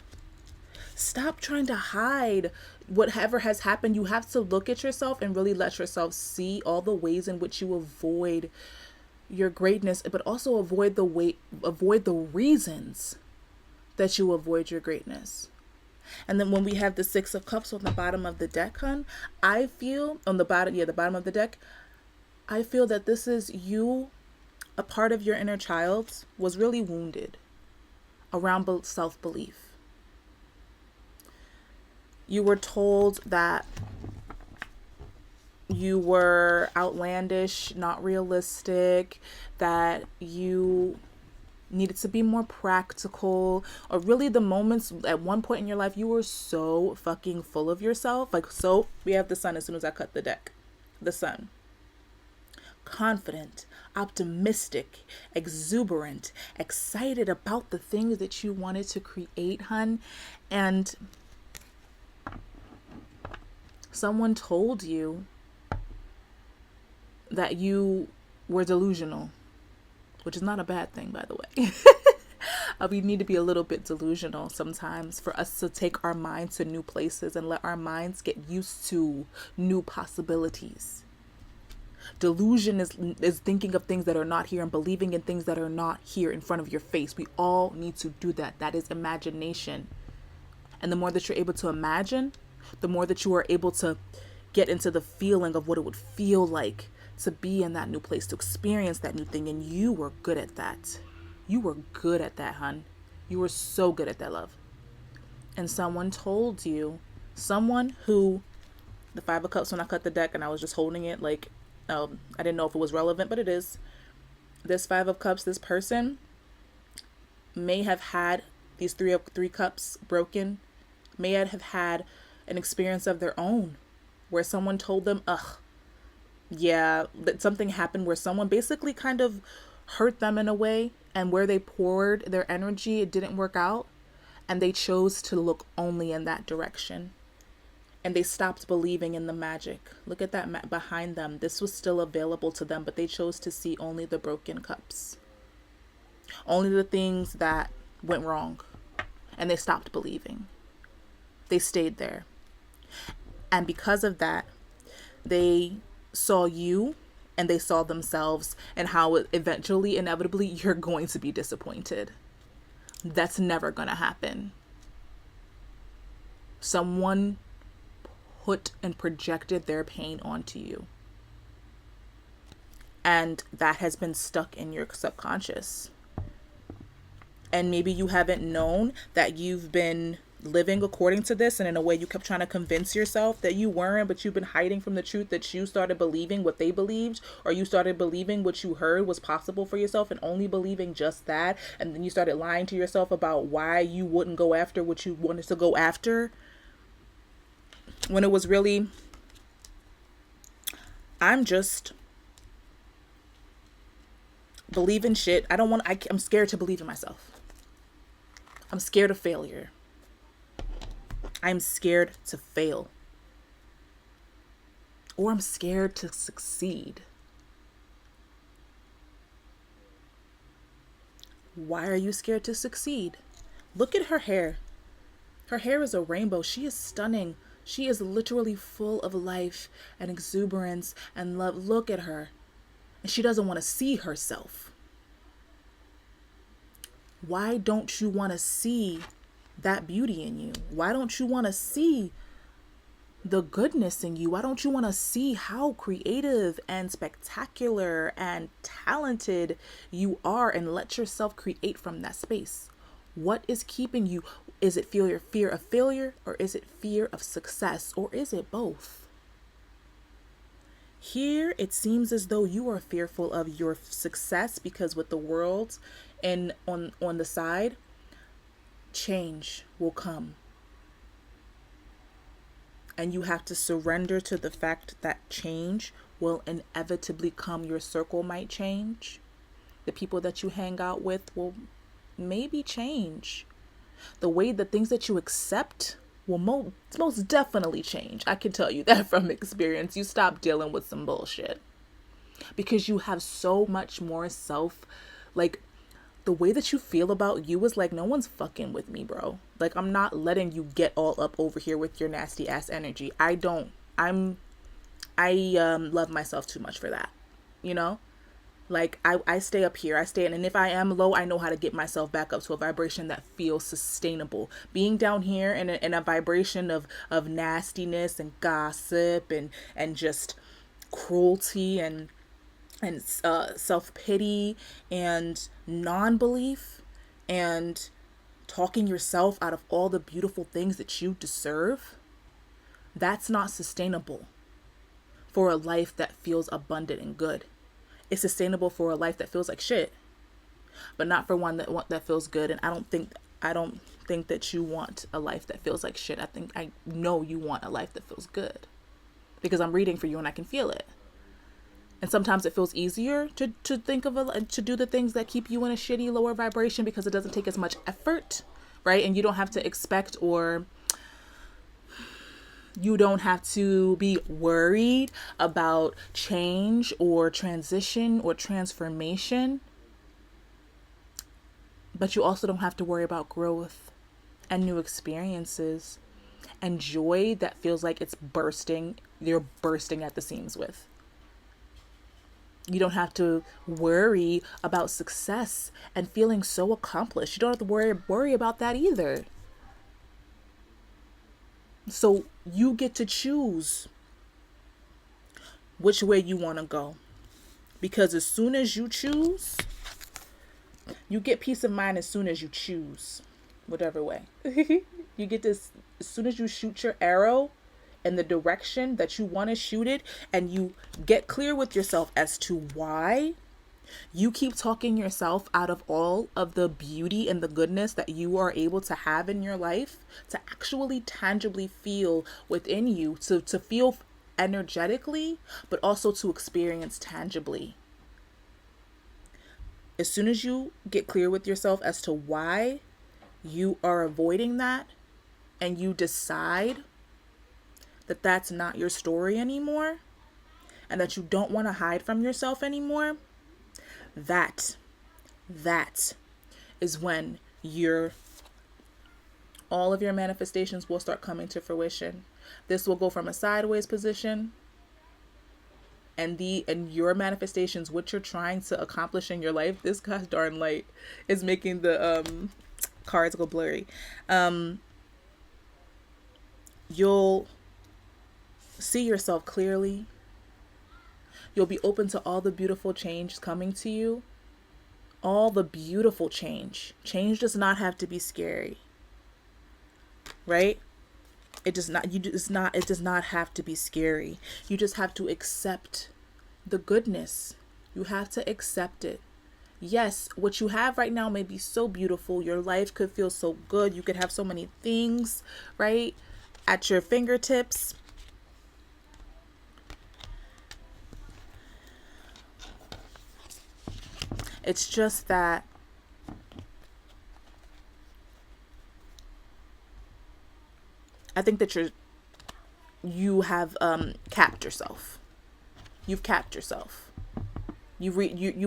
Stop trying to hide whatever has happened. You have to look at yourself and really let yourself see all the ways in which you avoid your greatness, but also avoid the reasons that you avoid your greatness. And then when we have the Six of Cups on the bottom of the deck, hon, I feel on the bottom of the deck, I feel that this is you, a part of your inner child was really wounded around self-belief. You were told that you were outlandish, not realistic, that you needed to be more practical, or really the moments at one point in your life you were so fucking full of yourself. Like, so we have the Sun as soon as I cut the deck. The Sun. Confident, optimistic, exuberant, excited about the things that you wanted to create, hun. And someone told you that you were delusional, which is not a bad thing, by the way. We need to be a little bit delusional sometimes for us to take our minds to new places and let our minds get used to new possibilities. Delusion is thinking of things that are not here and believing in things that are not here in front of your face. We all need to do that. That is imagination. And the more that you're able to imagine, the more that you are able to get into the feeling of what it would feel like to be in that new place, to experience that new thing. And you were good at that. You were good at that, hun. You were so good at that, love. And someone told you, someone who, the Five of Cups, when I cut the deck and I was just holding it like, I didn't know if it was relevant, but it is. This Five of Cups, this person may have had these three cups broken, may have had an experience of their own where someone told them, that something happened where someone basically kind of hurt them in a way, and where they poured their energy, it didn't work out, and they chose to look only in that direction. And they stopped believing in the magic. Look at that behind them. This was still available to them, but they chose to see only the broken cups. Only the things that went wrong. And they stopped believing. They stayed there. And because of that, they saw you and they saw themselves, and how eventually, inevitably, you're going to be disappointed. That's never going to happen. Someone put and projected their pain onto you. And that has been stuck in your subconscious. And maybe you haven't known that you've been living according to this, and in a way you kept trying to convince yourself that you weren't, but you've been hiding from the truth, that you started believing what they believed, or you started believing what you heard was possible for yourself and only believing just that. And then you started lying to yourself about why you wouldn't go after what you wanted to go after, when it was really, I'm just believing shit. I'm scared to believe in myself. I'm scared of failure. I'm scared to fail. Or I'm scared to succeed. Why are you scared to succeed? Look at her hair. Her hair is a rainbow. She is stunning. She is literally full of life and exuberance and love. Look at her. And she doesn't want to see herself. Why don't you want to see that beauty in you? Why don't you want to see the goodness in you? Why don't you want to see how creative and spectacular and talented you are and let yourself create from that space? What is keeping you? Is it fear of failure, or is it fear of success, or is it both? Here it seems as though you are fearful of your success because with the world and on the side, change will come. And you have to surrender to the fact that change will inevitably come. Your circle might change. The people that you hang out with will maybe change. The things that you accept will most definitely change. I can tell you that from experience. You stop dealing with some bullshit because you have so much more like the way that you feel about you is like, no one's fucking with me, bro. Like, I'm not letting you get all up over here with your nasty ass energy. I love myself too much for that, you know? Like, I stay up here, and if I am low, I know how to get myself back up to a vibration that feels sustainable. Being down here in a vibration of nastiness and gossip and just cruelty and self-pity and non-belief and talking yourself out of all the beautiful things that you deserve, that's not sustainable for a life that feels abundant and good. It's sustainable for a life that feels like shit, but not for one that feels good. And I don't think that you want a life that feels like shit. I know you want a life that feels good because I'm reading for you and I can feel it. And sometimes it feels easier to think of to do the things that keep you in a shitty lower vibration because it doesn't take as much effort, right? And you don't have to expect, or you don't have to be worried about change or transition or transformation. But you also don't have to worry about growth and new experiences and joy that feels like you're bursting at the seams with. You don't have to worry about success and feeling so accomplished. You don't have to worry about that either. So you get to choose which way you want to go. Because as soon as you choose, you get peace of mind as soon as you choose, whatever way. You get this as soon as you shoot your arrow in the direction that you want to shoot it, and you get clear with yourself as to why. You keep talking yourself out of all of the beauty and the goodness that you are able to have in your life, to actually tangibly feel within you, to feel energetically, but also to experience tangibly. As soon as you get clear with yourself as to why you are avoiding that, and you decide that that's not your story anymore, and that you don't want to hide from yourself anymore, that is when all of your manifestations will start coming to fruition. This will go from a sideways position, and your manifestations, what you're trying to accomplish in your life, this gosh darn light is making the cards go blurry. You'll see yourself clearly. You'll be open to all the beautiful change coming to you. All the beautiful change. Change does not have to be scary. Right? It does not have to be scary. You just have to accept the goodness. You have to accept it. Yes, what you have right now may be so beautiful. Your life could feel so good. You could have so many things, right, at your fingertips. It's just that I think that you have capped yourself. You've capped yourself. You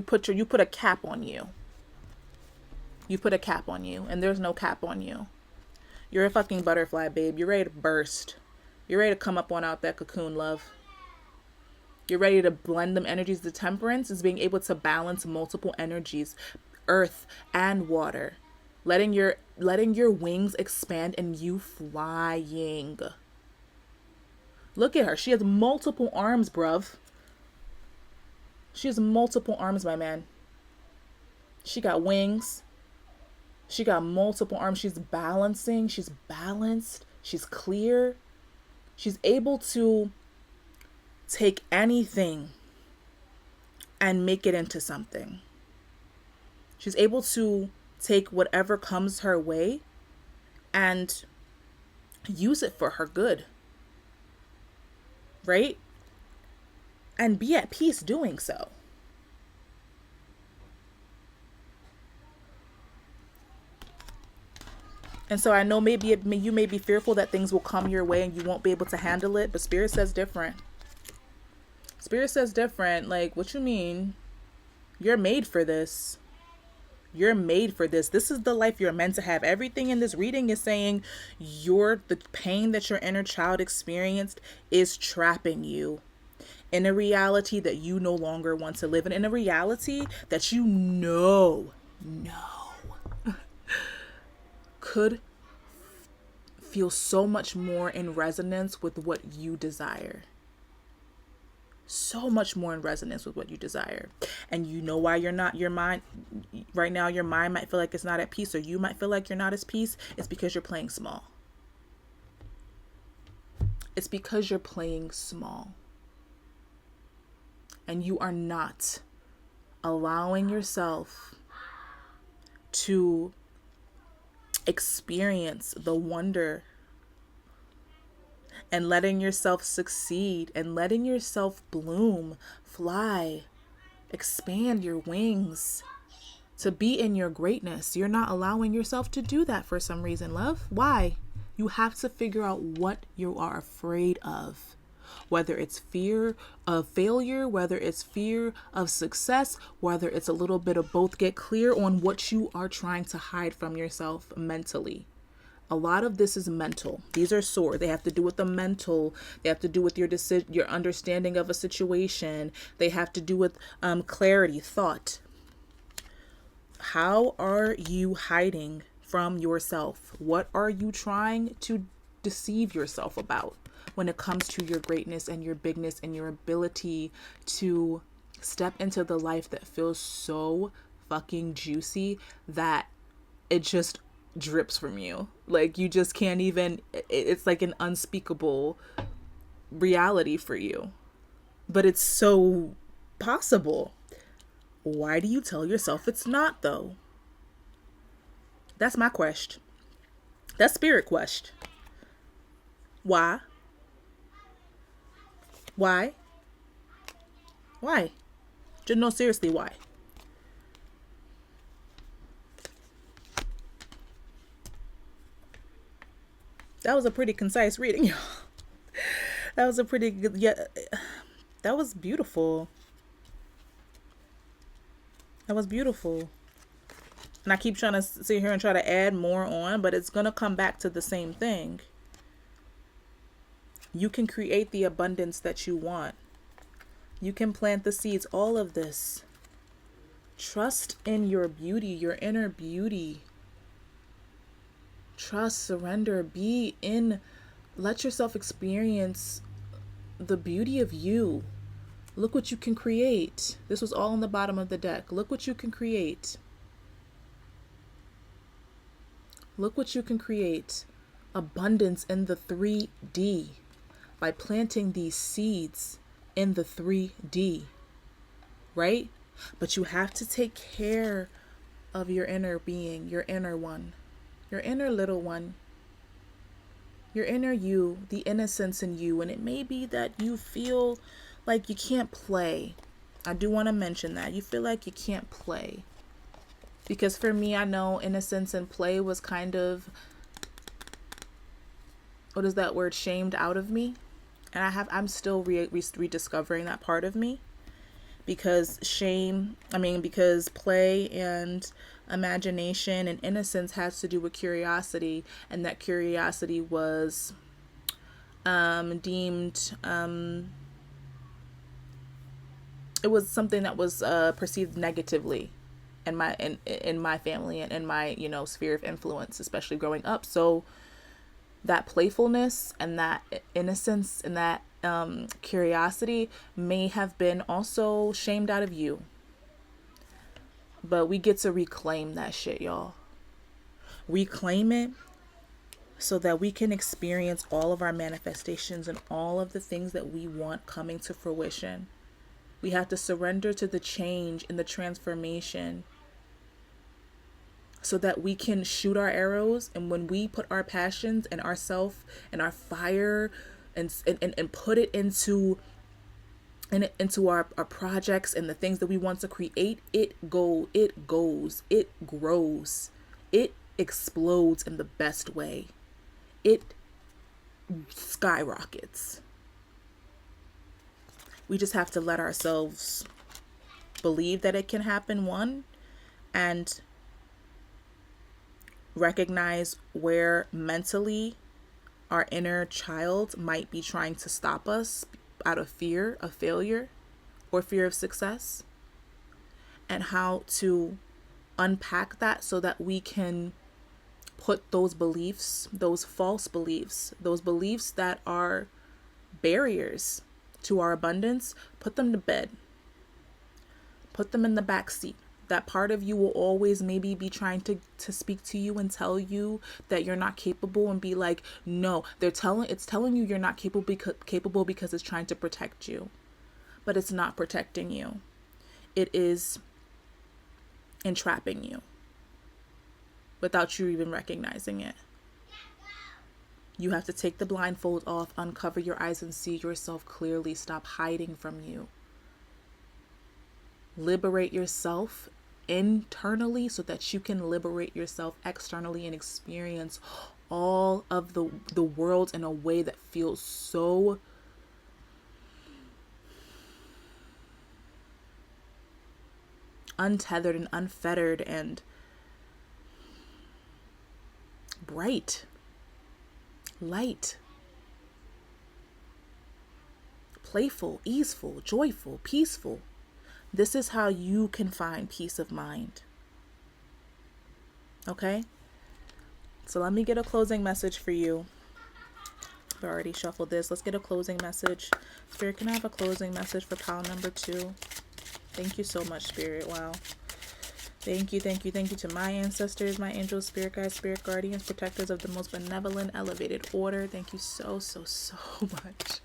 put a cap on you. You put a cap on you, and there's no cap on you. You're a fucking butterfly, babe. You're ready to burst. You're ready to come up on out that cocoon, love. You're ready to blend them energies. The temperance is being able to balance multiple energies, earth and water. Letting your wings expand and you flying. Look at her. She has multiple arms, bruv. She has multiple arms, my man. She got wings. She got multiple arms. She's balancing. She's balanced. She's clear. She's able to take anything and make it into something. She's able to take whatever comes her way and use it for her good. Right? And be at peace doing so. And so I know maybe you may be fearful that things will come your way and you won't be able to handle it, but Spirit says different. Spirit says different. Like, what you mean? You're made for this. You're made for this. This is the life you're meant to have. Everything in this reading is saying the pain that your inner child experienced is trapping you in a reality that you no longer want to live in a reality that you know could feel so much more in resonance with what you desire. So much more in resonance with what you desire. And you know why your mind right now, your mind might feel like it's not at peace, or you might feel like you're not at peace. It's because you're playing small. It's because you're playing small. And you are not allowing yourself to experience the wonder and letting yourself succeed and letting yourself bloom, fly, expand your wings to be in your greatness. You're not allowing yourself to do that for some reason, love. Why? You have to figure out what you are afraid of. Whether it's fear of failure, whether it's fear of success, whether it's a little bit of both. Get clear on what you are trying to hide from yourself mentally. A lot of this is mental. These are sore. They have to do with the mental. They have to do with your understanding of a situation. They have to do with clarity, thought. How are you hiding from yourself? What are you trying to deceive yourself about when it comes to your greatness and your bigness and your ability to step into the life that feels so fucking juicy that it just drips from you? Like, you just can't even, it's like an unspeakable reality for you, but it's so possible. Why do you tell yourself it's not, though? That's my question. That's spirit question. Why? No, seriously, why? That was a pretty concise reading, y'all. That was a pretty good, that was beautiful. That was beautiful. And I keep trying to sit here and try to add more on, but it's going to come back to the same thing. You can create the abundance that you want. You can plant the seeds, all of this. Trust in your beauty, your inner beauty. Trust, surrender, let yourself experience the beauty of you. Look what you can create. This was all on the bottom of the deck. Look what you can create. Look what you can create. Abundance in the 3D by planting these seeds in the 3D, right? But you have to take care of your inner being, your inner one, your inner little one, your inner you, the innocence in you. And it may be that you feel like you can't play. I do want to mention that. You feel like you can't play. Because for me, I know innocence and play was kind of, what is that word, shamed out of me. And I'm still rediscovering that part of me. Because because play and imagination and innocence has to do with curiosity. And that curiosity was deemed, it was something that was perceived negatively in my family and in my sphere of influence, especially growing up. So that playfulness and that innocence and that curiosity may have been also shamed out of you. But we get to reclaim that shit, y'all. Reclaim it so that we can experience all of our manifestations and all of the things that we want coming to fruition. We have to surrender to the change and the transformation so that we can shoot our arrows. And when we put our passions and ourself and our fire and put it into our projects and the things that we want to create, it goes, it grows, it explodes in the best way. It skyrockets. We just have to let ourselves believe that it can happen, one, and recognize where mentally our inner child might be trying to stop us out of fear of failure or fear of success, and how to unpack that so that we can put those beliefs, those false beliefs, those beliefs that are barriers to our abundance, put them to bed. Put them in the back seat. That part of you will always maybe be trying to speak to you and tell you that you're not capable, and be like, no, it's telling you you're not capable because it's trying to protect you. But it's not protecting you. It is entrapping you without you even recognizing it. You have to take the blindfold off, uncover your eyes and see yourself clearly. Stop hiding from you. Liberate yourself internally so that you can liberate yourself externally and experience all of the world in a way that feels so untethered and unfettered and bright, light, playful, easeful, joyful, peaceful. This is how you can find peace of mind. Okay? So let me get a closing message for you. I've already shuffled this. Let's get a closing message. Spirit, can I have a closing message for pile number 2? Thank you so much, Spirit. Wow. Thank you to my ancestors, my angels, spirit guides, spirit guardians, protectors of the most benevolent, elevated order. Thank you so much.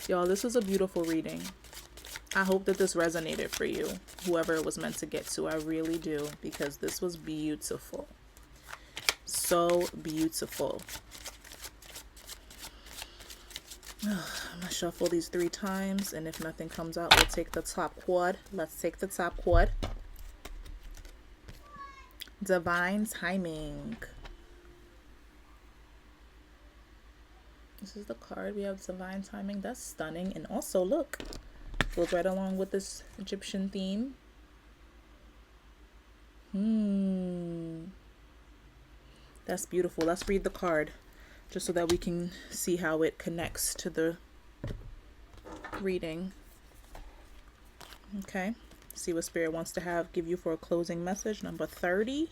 Y'all, this was a beautiful reading. I hope that this resonated for you, whoever it was meant to get to. I really do, because this was beautiful. So beautiful. I'm going to shuffle these 3 times, and if nothing comes out, we'll take the top quad. Let's take the top quad. Divine timing. This is the card. We have divine timing. That's stunning. And also, look, goes right along with this Egyptian theme. That's beautiful. Let's read the card just so that we can see how it connects to the reading. Okay. See what Spirit wants to give you for a closing message. Number 30.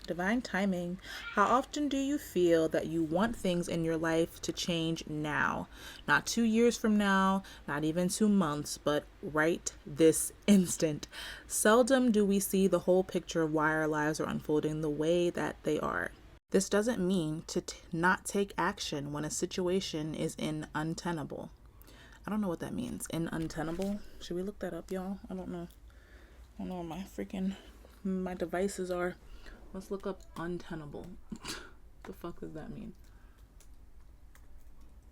Divine timing. How often do you feel that you want things in your life to change now? Not 2 years from now, not even 2 months, but right this instant. Seldom do we see the whole picture of why our lives are unfolding the way that they are. This doesn't mean to not take action when a situation is untenable. I don't know what that means. Untenable? Should we look that up, y'all? I don't know. I don't know where my devices are. Let's look up untenable. The fuck does that mean?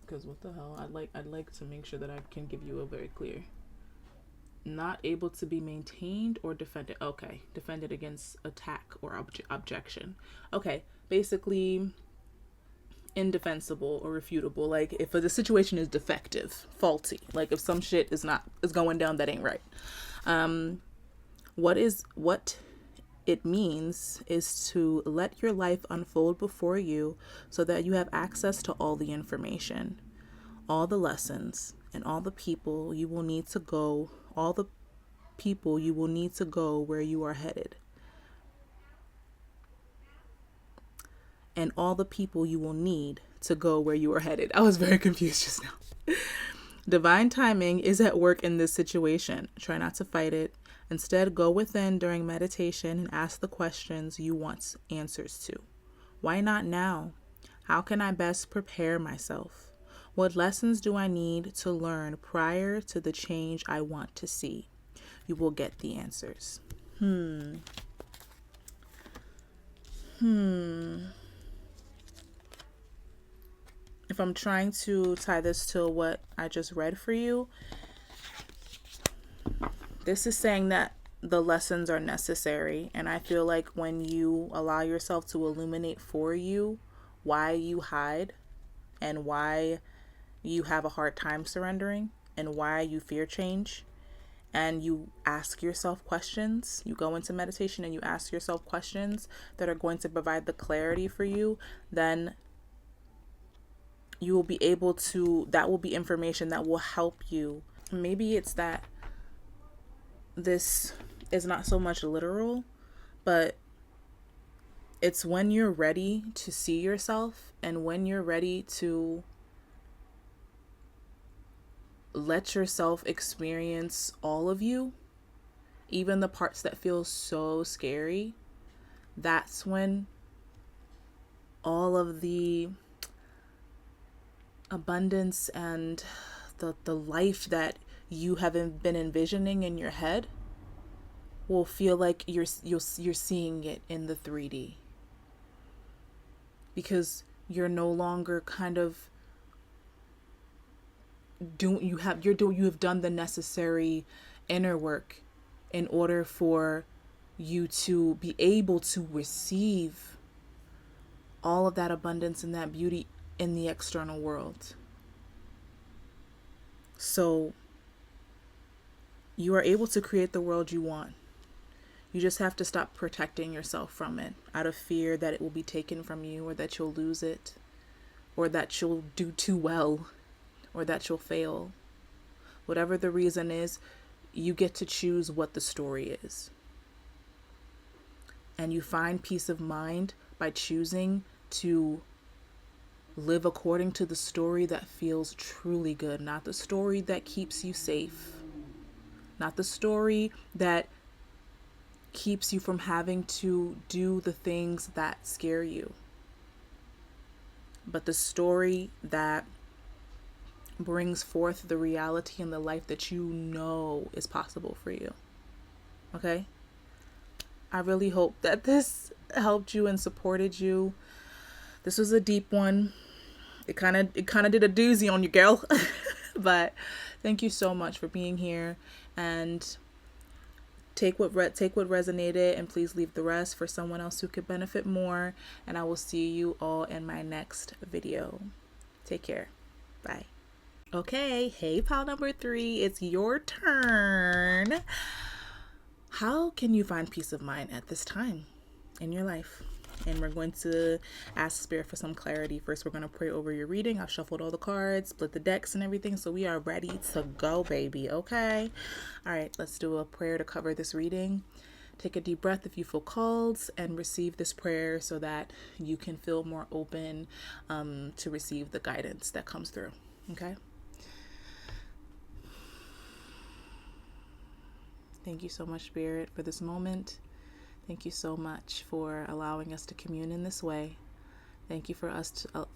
Because what the hell? I'd like to make sure that I can give you a very clear. Not able to be maintained or defended. Okay. Defended against attack or objection. Okay. Basically indefensible or refutable. Like if the situation is defective, faulty, like if some shit is going down that ain't right. What it means is to let your life unfold before you so that you have access to all the information, all the lessons, and all the people you will need to go where you are headed. and all the people you will need to go where you are headed. I was very confused just now. Divine timing is at work in this situation. Try not to fight it. Instead, go within during meditation and ask the questions you want answers to. Why not now? How can I best prepare myself? What lessons do I need to learn prior to the change I want to see? You will get the answers. If I'm trying to tie this to what I just read for you, this is saying that the lessons are necessary. And I feel like when you allow yourself to illuminate for you why you hide and why you have a hard time surrendering and why you fear change, and you ask yourself questions, you go into meditation and you ask yourself questions that are going to provide the clarity for you, then you will be able to, that will be information that will help you. Maybe it's that this is not so much literal, but it's when you're ready to see yourself and when you're ready to let yourself experience all of you, even the parts that feel so scary. That's when all of the abundance and the life that you have been envisioning in your head will feel like you're seeing it in the 3D, because you're no longer kind of you have done the necessary inner work in order for you to be able to receive all of that abundance and that beauty in the external world. So you are able to create the world you want. You just have to stop protecting yourself from it out of fear that it will be taken from you, or that you'll lose it, or that you'll do too well, or that you'll fail. Whatever the reason is, you get to choose what the story is. And you find peace of mind by choosing to live according to the story that feels truly good, not the story that keeps you safe, not the story that keeps you from having to do the things that scare you, but the story that brings forth the reality and the life that you know is possible for you. Okay? I really hope that this helped you and supported you. This was a deep one. It kind of did a doozy on you, girl. But thank you so much for being here, and take what resonated and please leave the rest for someone else who could benefit more. And I will see you all in my next video. Take care. Bye. Okay, hey pal number 3, it's your turn. How can you find peace of mind at this time in your life? And we're going to ask Spirit for some clarity. First, we're going to pray over your reading. I've shuffled all the cards, split the decks and everything, so we are ready to go, baby. Okay? All right, let's do a prayer to cover this reading. Take a deep breath if you feel called, and receive this prayer so that you can feel more open to receive the guidance that comes through. Okay? Thank you so much, Spirit, for this moment. Thank you so much for allowing us to commune in this way. Thank you for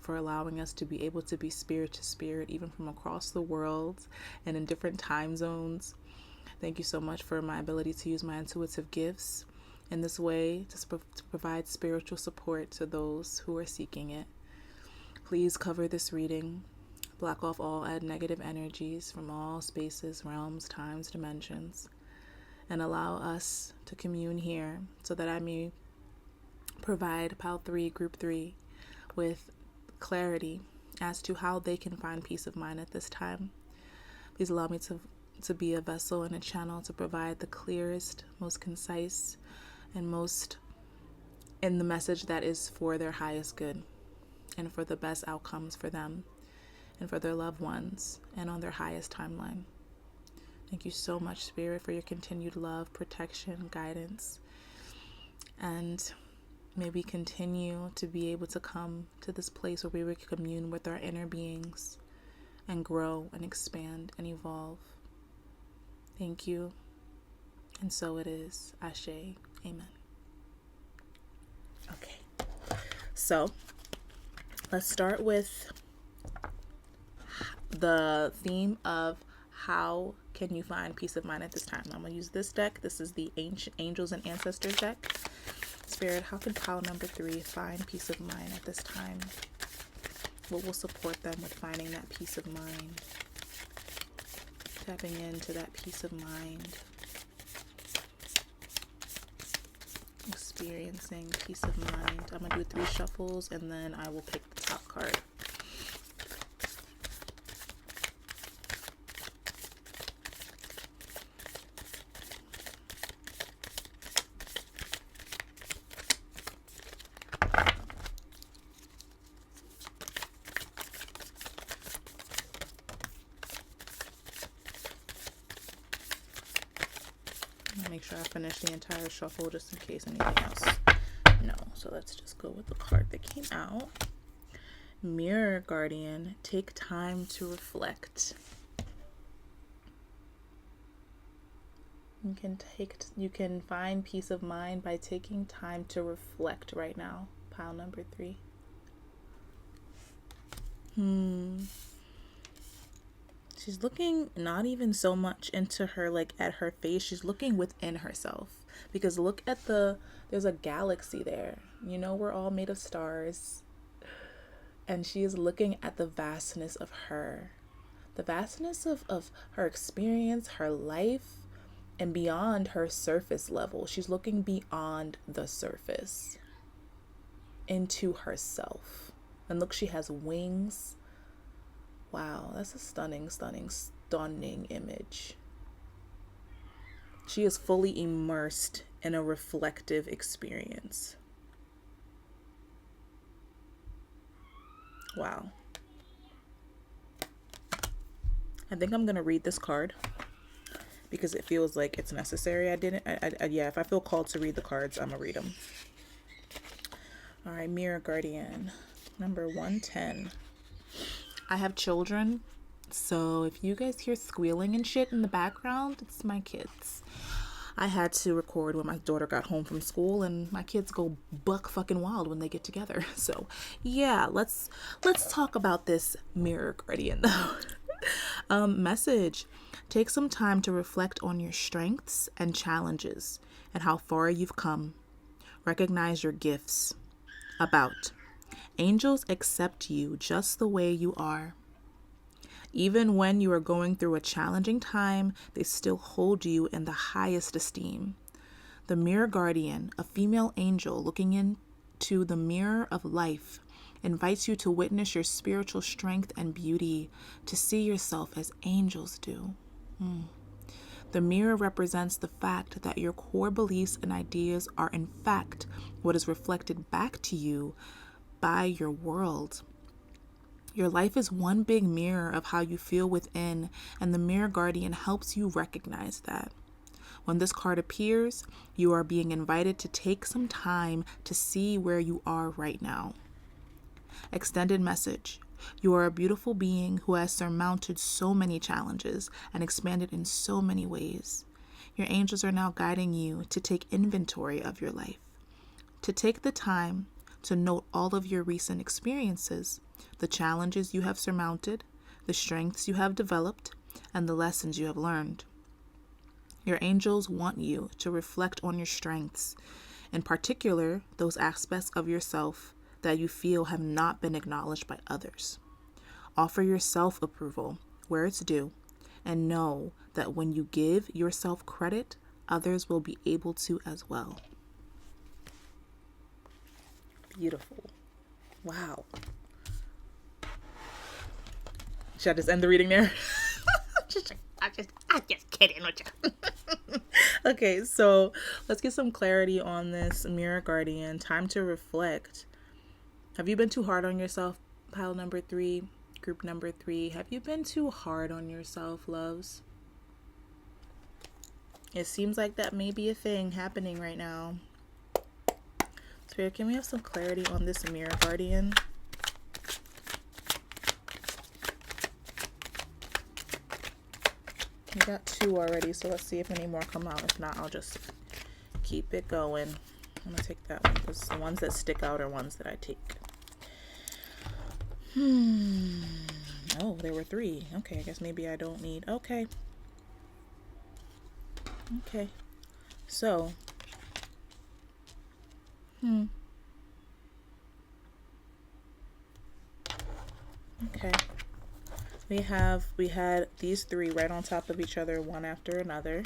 allowing us to be able to be spirit to spirit, even from across the world and in different time zones. Thank you so much for my ability to use my intuitive gifts in this way to provide spiritual support to those who are seeking it. Please cover this reading. Block off all negative energies from all spaces, realms, times, dimensions, and allow us to commune here so that I may provide Pal 3, Group 3, with clarity as to how they can find peace of mind at this time. Please allow me to be a vessel and a channel to provide the clearest, most concise, and most in the message that is for their highest good and for the best outcomes for them and for their loved ones and on their highest timeline. Thank you so much, Spirit, for your continued love, protection, guidance, and May we continue to be able to come to this place where we commune with our inner beings and grow and expand and evolve. Thank you. And so it is. Ashe. Amen. Okay. So let's start with the theme of how can you find peace of mind at this time. I'm going to use this deck. This is the Ancient Angels and Ancestors deck. Spirit, how can pile number 3 find peace of mind at this time? What will support them with finding that peace of mind? Tapping into that peace of mind. Experiencing peace of mind. I'm going to do 3 shuffles and then I will pick the top card. Make sure I finish the entire shuffle just in case anything else. No, so let's just go with the card that came out. Mirror Guardian, take time to reflect. You can find peace of mind by taking time to reflect right now. Pile number 3. She's looking not even so much into her, like at her face. She's looking within herself. Because look at there's a galaxy there. You know, we're all made of stars. And she is looking at the vastness of her. The vastness of her experience, her life, and beyond her surface level. She's looking beyond the surface into herself. And look, she has wings. Wow, that's a stunning image. She is fully immersed in a reflective experience. Wow. I think I'm going to read this card because it feels like it's necessary. Yeah, if I feel called to read the cards, I'm going to read them. All right, Mirror Guardian, number 110. I have children, so if you guys hear squealing and shit in the background, it's my kids. I had to record when my daughter got home from school, and my kids go buck fucking wild when they get together. So yeah, let's talk about this Mirror Guardian though. Message: take some time to reflect on your strengths and challenges and how far you've come. Recognize your gifts. About: angels accept you just the way you are. Even when you are going through a challenging time, they still hold you in the highest esteem. The Mirror Guardian, a female angel looking into the mirror of life, invites you to witness your spiritual strength and beauty, to see yourself as angels do. The mirror represents the fact that your core beliefs and ideas are in fact what is reflected back to you by your world. Your life is one big mirror of how you feel within, and the Mirror Guardian helps you recognize that. When this card appears, you are being invited to take some time to see where you are right now. Extended message: you are a beautiful being who has surmounted so many challenges and expanded in so many ways. Your angels are now guiding you to take inventory of your life, to take the time to note all of your recent experiences, the challenges you have surmounted, the strengths you have developed, and the lessons you have learned. Your angels want you to reflect on your strengths, in particular, those aspects of yourself that you feel have not been acknowledged by others. Offer yourself approval where it's due, and know that when you give yourself credit, others will be able to as well. Beautiful. Wow. Should I just end the reading there? I'm just kidding with you. Okay, so let's get some clarity on this Mirror Guardian. Time to reflect. Have you been too hard on yourself? Pile number 3, group number 3. Have you been too hard on yourself, loves? It seems like that may be a thing happening right now. Spirit, can we have some clarity on this Mirror Guardian? We got 2 already, so let's see if any more come out. If not, I'll just keep it going. I'm gonna take that one because the ones that stick out are ones that I take. Oh, there were 3. Okay, I guess maybe I don't need. Okay. So. Okay. We had these 3 right on top of each other, one after another.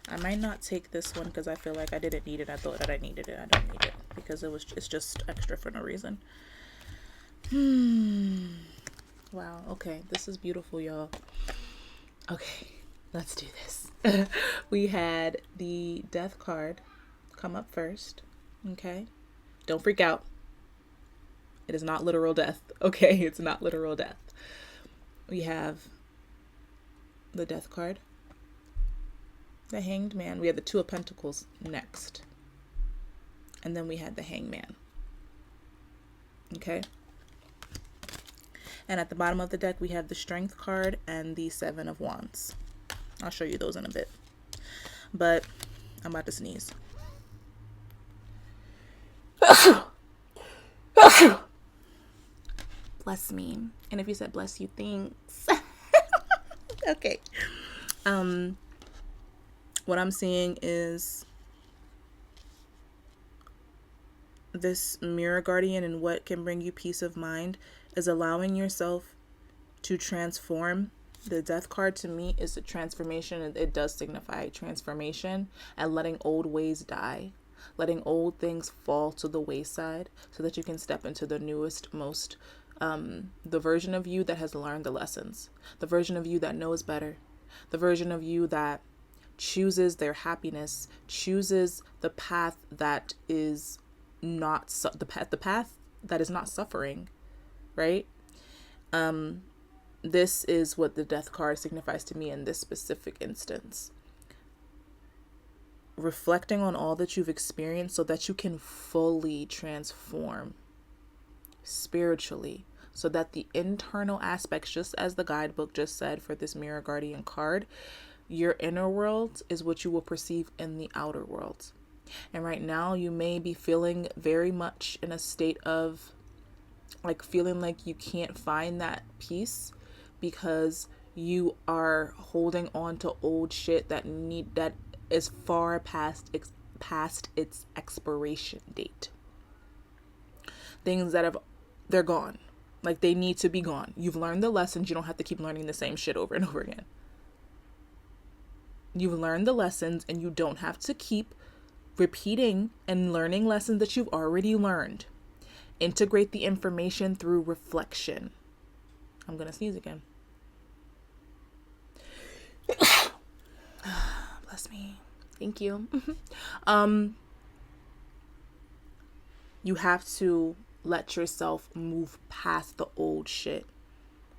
I might not take this one because I feel like I didn't need it. I thought that I needed it. I don't need it because it's just extra for no reason. Wow. Okay. This is beautiful, y'all. Okay. Let's do this. We had the Death card come up first. Okay. Don't freak out. It is not literal death. Okay. It's not literal death. We have the Death card, the Hanged Man. We have the 2 of Pentacles next. And then we had the Hangman. Okay. And at the bottom of the deck, we have the Strength card and the 7 of Wands. I'll show you those in a bit. But I'm about to sneeze. Bless me. And if you said bless you, thanks. Okay. What I'm seeing is this Mirror Guardian, and what can bring you peace of mind is allowing yourself to transform. The Death card to me is a transformation, and it does signify transformation and letting old ways die, letting old things fall to the wayside so that you can step into the newest, most the version of you that has learned the lessons, the version of you that knows better, the version of you that chooses their happiness, chooses the path that is not the path that is not suffering, right? This is what the Death card signifies to me in this specific instance. Reflecting on all that you've experienced so that you can fully transform spiritually, so that the internal aspects, just as the guidebook just said for this Mirror Guardian card, your inner world is what you will perceive in the outer world. And right now you may be feeling very much in a state of like feeling like you can't find that peace because you are holding on to old shit that is far past its expiration date. Things that they're gone. Like they need to be gone. You've learned the lessons. You don't have to keep learning the same shit over and over again. You've learned the lessons and you don't have to keep repeating and learning lessons that you've already learned. Integrate the information through reflection. I'm going to sneeze again. Bless me. Thank you. You have to let yourself move past the old shit.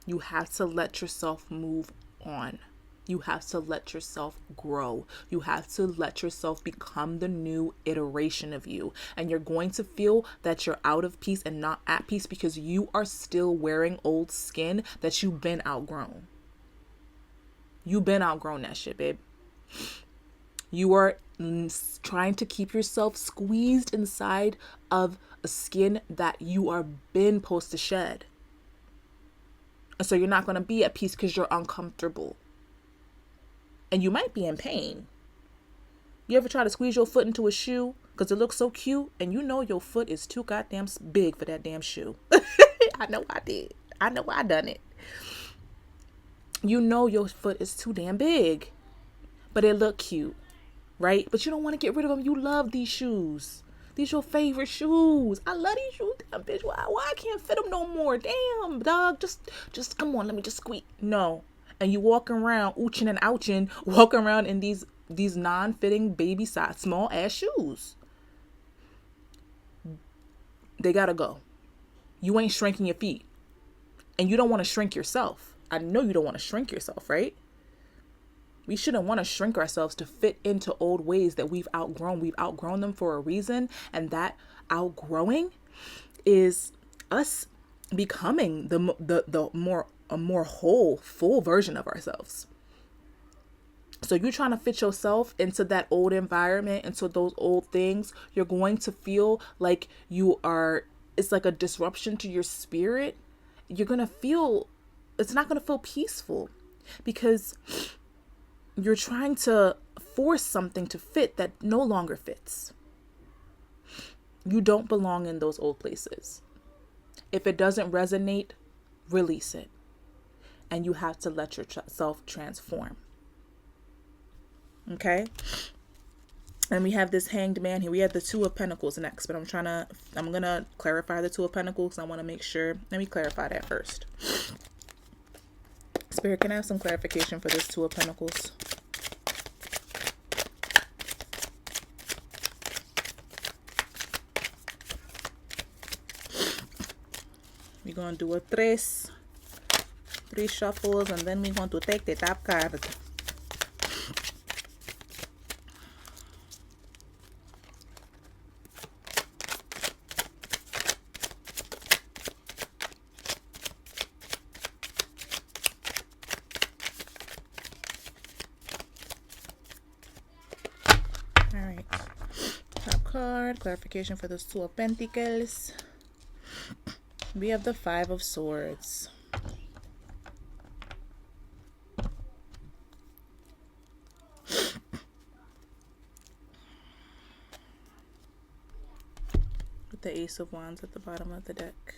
You have to let yourself move on. You have to let yourself grow. You have to let yourself become the new iteration of you. And you're going to feel that you're out of peace and not at peace because you are still wearing old skin that you've been outgrown. You've been outgrown that shit, babe. You are trying to keep yourself squeezed inside of a skin that you are been supposed to shed. And so you're not going to be at peace because you're uncomfortable. And you might be in pain. You ever try to squeeze your foot into a shoe because it looks so cute and you know your foot is too goddamn big for that damn shoe? I know I did. I know I done it. You know your foot is too damn big, but it look cute, right? But you don't want to get rid of them. You love these shoes. These your favorite shoes. I love these shoes. Damn, bitch. Why I can't fit them no more? Damn, dog. Just come on. Let me just squeak. No. And you walk around ooching and ouching, walk around in these non-fitting baby size, small ass shoes. They gotta go. You ain't shrinking your feet. And you don't want to shrink yourself. I know you don't want to shrink yourself, right? We shouldn't want to shrink ourselves to fit into old ways that we've outgrown. We've outgrown them for a reason. And that outgrowing is us becoming the more a more whole, full version of ourselves. So you're trying to fit yourself into that old environment, into those old things, you're going to feel like it's like a disruption to your spirit. You're going to feel, it's not going to feel peaceful because you're trying to force something to fit that no longer fits. You don't belong in those old places. If it doesn't resonate, release it. And you have to let yourself transform. Okay? And we have this Hanged Man here. We have the Two of Pentacles next, but I'm going to clarify the Two of Pentacles. I want to make sure. Let me clarify that first. Spirit, can I have some clarification for this Two of Pentacles? We're going to do a three shuffles, and then we're going to take the top card. All right. Top card, clarification for this Two of Pentacles. We have the Five of Swords. With the Ace of Wands at the bottom of the deck.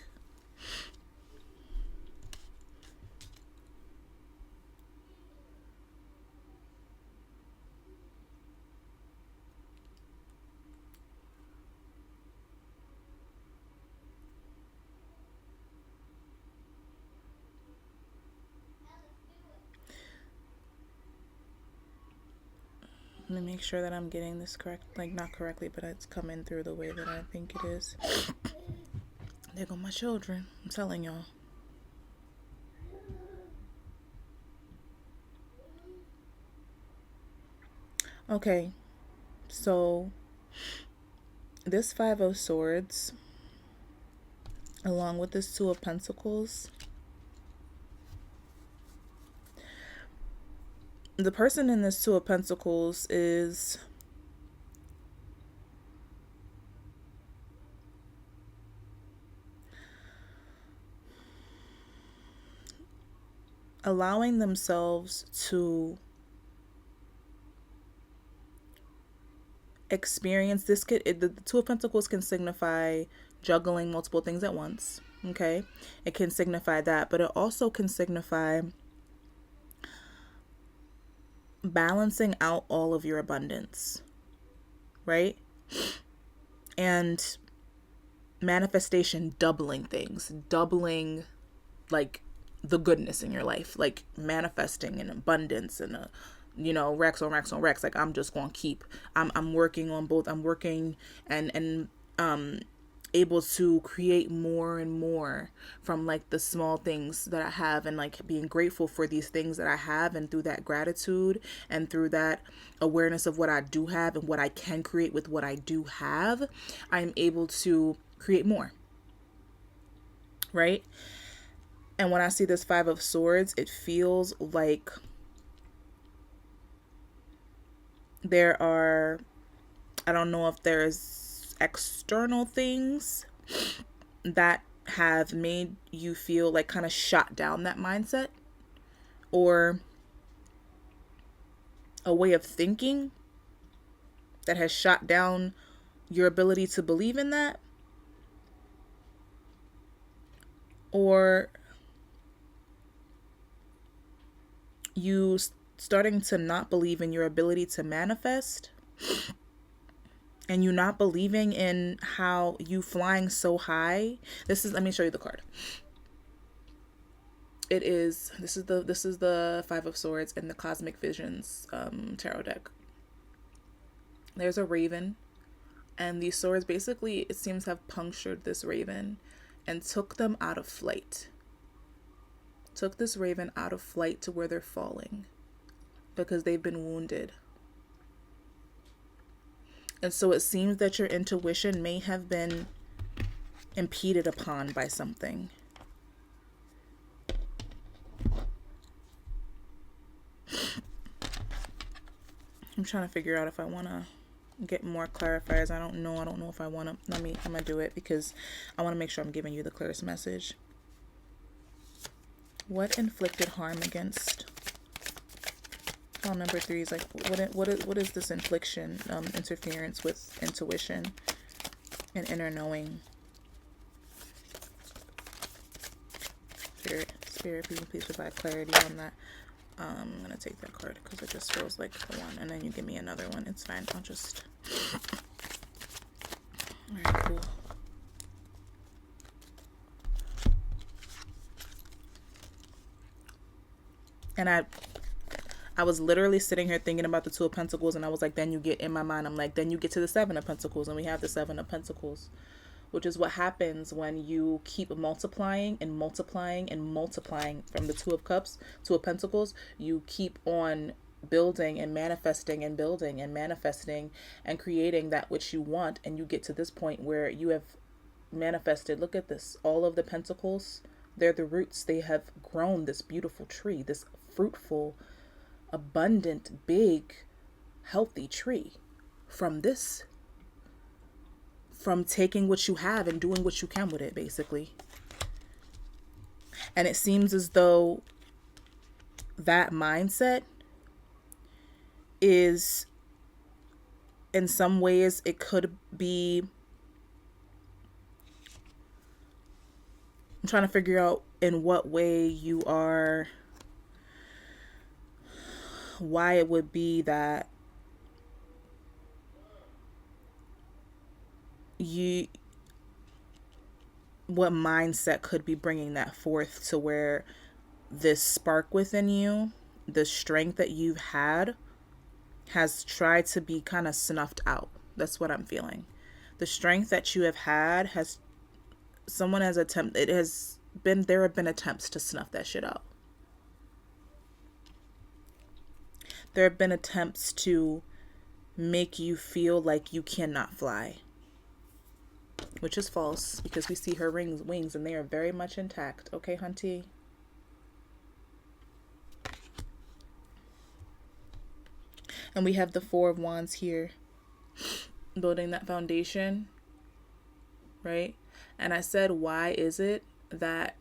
Let me make sure that I'm getting this correct. Like, not correctly, but it's coming through the way that I think it is. There go my children. I'm telling y'all. Okay. So, this Five of Swords, along with this Two of Pentacles, the person in this Two of Pentacles is allowing themselves to experience this. The Two of Pentacles can signify juggling multiple things at once. Okay, it can signify that, but it also can signify balancing out all of your abundance, right? And manifestation, doubling things, doubling like the goodness in your life, like manifesting an abundance and racks on racks on racks. Like, I'm just going to keep, I'm working on both. I'm working and able to create more and more from like the small things that I have, and like being grateful for these things that I have, and through that gratitude and through that awareness of what I do have and what I can create with what I do have, I'm able to create more, right? And when I see this Five of Swords, it feels like there are, I don't know if there's external things that have made you feel like kind of shot down that mindset, or a way of thinking that has shot down your ability to believe in that, or you starting to not believe in your ability to manifest, and you not believing in how you flying so high. Let me show you the card. This is the Five of Swords in the Cosmic Visions tarot deck. There's a raven, and these swords basically, it seems, have punctured this raven and took them out of flight. Took this raven out of flight to where they're falling. because they've been wounded. And so it seems that your intuition may have been impeded upon by something. I'm trying to figure out if I want to get more clarifiers. I don't know if I want to. I'm going to do it because I want to make sure I'm giving you the clearest message. What inflicted harm against? Oh, number 3 is like, what is this infliction, interference with intuition and inner knowing? Spirit, please provide clarity on that. I'm going to take that card because it just feels like the one. And then you give me another one. It's fine. I'll just... Alright, cool. And I was literally sitting here thinking about the 2 of Pentacles, and I was like, then you get, in my mind, I'm like, then you get to the 7 of Pentacles, and we have the 7 of Pentacles, which is what happens when you keep multiplying and multiplying and multiplying from the 2 of Cups, 2 of Pentacles. You keep on building and manifesting and building and manifesting and creating that which you want, and you get to this point where you have manifested, look at this, all of the Pentacles, they're the roots. They have grown this beautiful tree, this fruitful, abundant, big, healthy tree from this, from taking what you have and doing what you can with it, basically. And it seems as though that mindset is, in some ways, it could be, I'm trying to figure out in what way you are, why it would be that you, what mindset could be bringing that forth to where this spark within you, the strength that you've had, has tried to be kind of snuffed out. That's what I'm feeling. The strength that you have had has, someone has attempted, there have been attempts to snuff that shit out. There have been attempts to make you feel like you cannot fly, which is false, because we see her wings and they are very much intact. Okay, hunty? And we have the 4 of Wands here, building that foundation, right? And I said, why is it that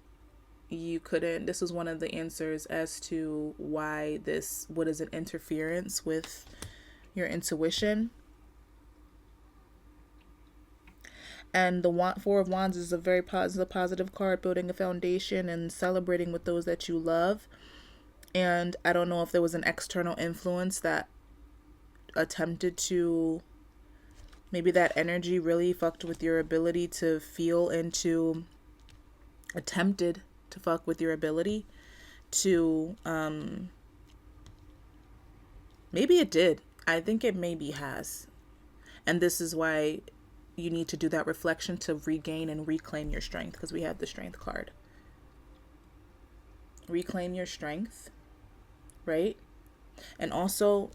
you couldn't, this was one of the answers as to why this, what is an interference with your intuition. And the 4 of Wands is a very positive card, building a foundation and celebrating with those that you love. And I don't know if there was an external influence that attempted to, maybe that energy really fucked with your ability to feel into, attempted to fuck with your ability to, maybe it did. I think it maybe has. And this is why you need to do that reflection to regain and reclaim your strength, because we have the Strength card. Reclaim your strength, right? And also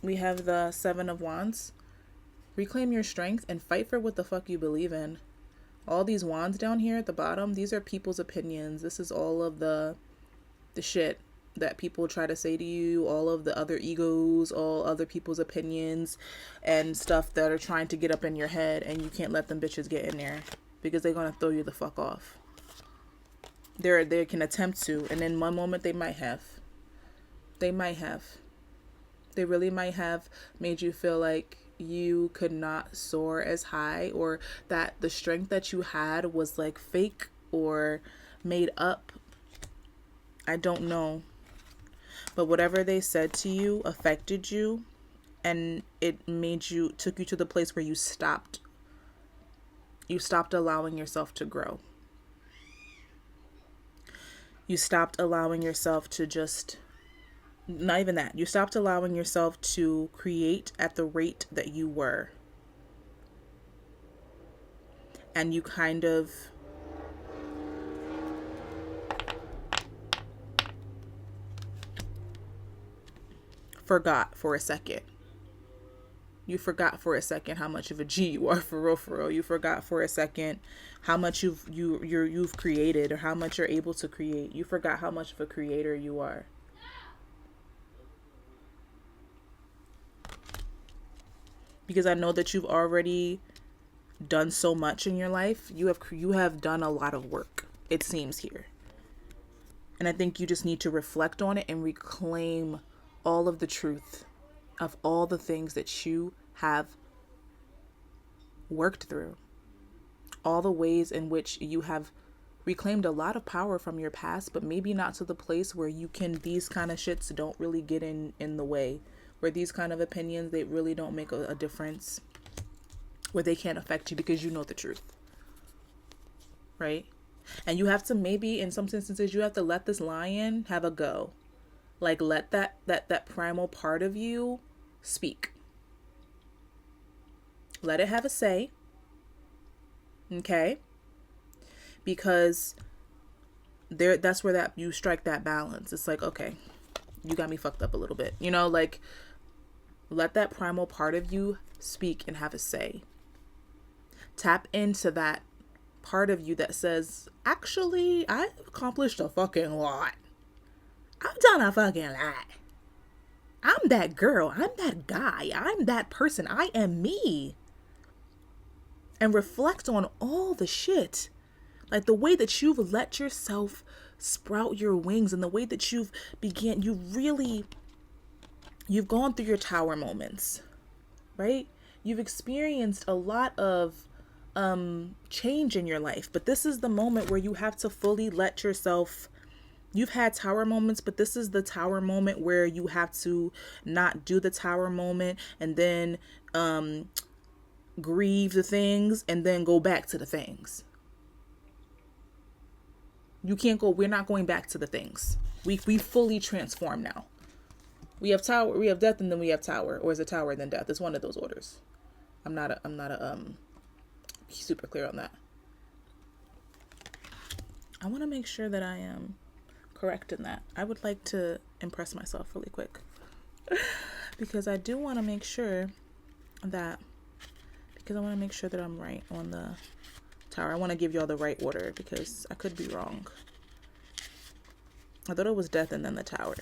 we have the 7 of Wands. Reclaim your strength and fight for what the fuck you believe in. All these wands down here at the bottom, these are people's opinions. This is all of the shit that people try to say to you, all of the other egos, all other people's opinions and stuff that are trying to get up in your head, and you can't let them bitches get in there because they're going to throw you the fuck off. They can attempt to, and in one moment they might have. They really might have made you feel like you could not soar as high, or that the strength that you had was like fake or made up. I don't know. But whatever they said to you affected you, and it took you to the place where you stopped allowing yourself to grow. You stopped allowing yourself to just, not even that. You stopped allowing yourself to create at the rate that you were. And you kind of forgot for a second. You forgot for a second how much of a G you are, for real, for real. You forgot for a second how much you've created, or how much you're able to create. You forgot how much of a creator you are. Because I know that you've already done so much in your life. You have done a lot of work, it seems here. And I think you just need to reflect on it and reclaim all of the truth of all the things that you have worked through. All the ways in which you have reclaimed a lot of power from your past, but maybe not to the place where these kind of shits don't really get in the way. Where these kind of opinions, they really don't make a difference. Where they can't affect you because you know the truth. Right? And you have to, maybe in some instances, you have to let this lion have a go. Like, let that primal part of you speak. Let it have a say. Okay? Because that's where that you strike that balance. It's like, okay, you got me fucked up a little bit. You know, like, let that primal part of you speak and have a say. Tap into that part of you that says, actually, I've accomplished a fucking lot. I've done a fucking lot. I'm that girl. I'm that guy. I'm that person. I am me. And reflect on all the shit. Like the way that you've let yourself sprout your wings, and the way that you've gone through your tower moments, right? You've experienced a lot of change in your life, but this is the moment where you have to fully let yourself. You've had tower moments, but this is the tower moment where you have to not do the tower moment and then grieve the things and then go back to the things. You can't go. We're not going back to the things. We fully transform now. We have tower, we have death, and then we have tower, or is it tower then death? It's one of those orders. I'm not super clear on that. I want to make sure that I am correct in that. I would like to impress myself really quick because I do want to make sure that I'm right on the tower. I want to give y'all the right order because I could be wrong. I thought it was death and then the tower.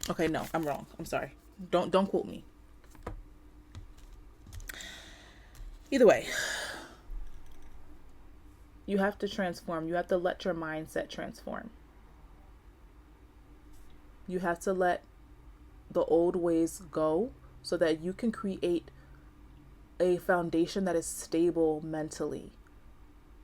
Okay, no, I'm wrong. I'm sorry. Don't quote me. Either way, you have to transform. You have to let your mindset transform. You have to let the old ways go so that you can create a foundation that is stable mentally,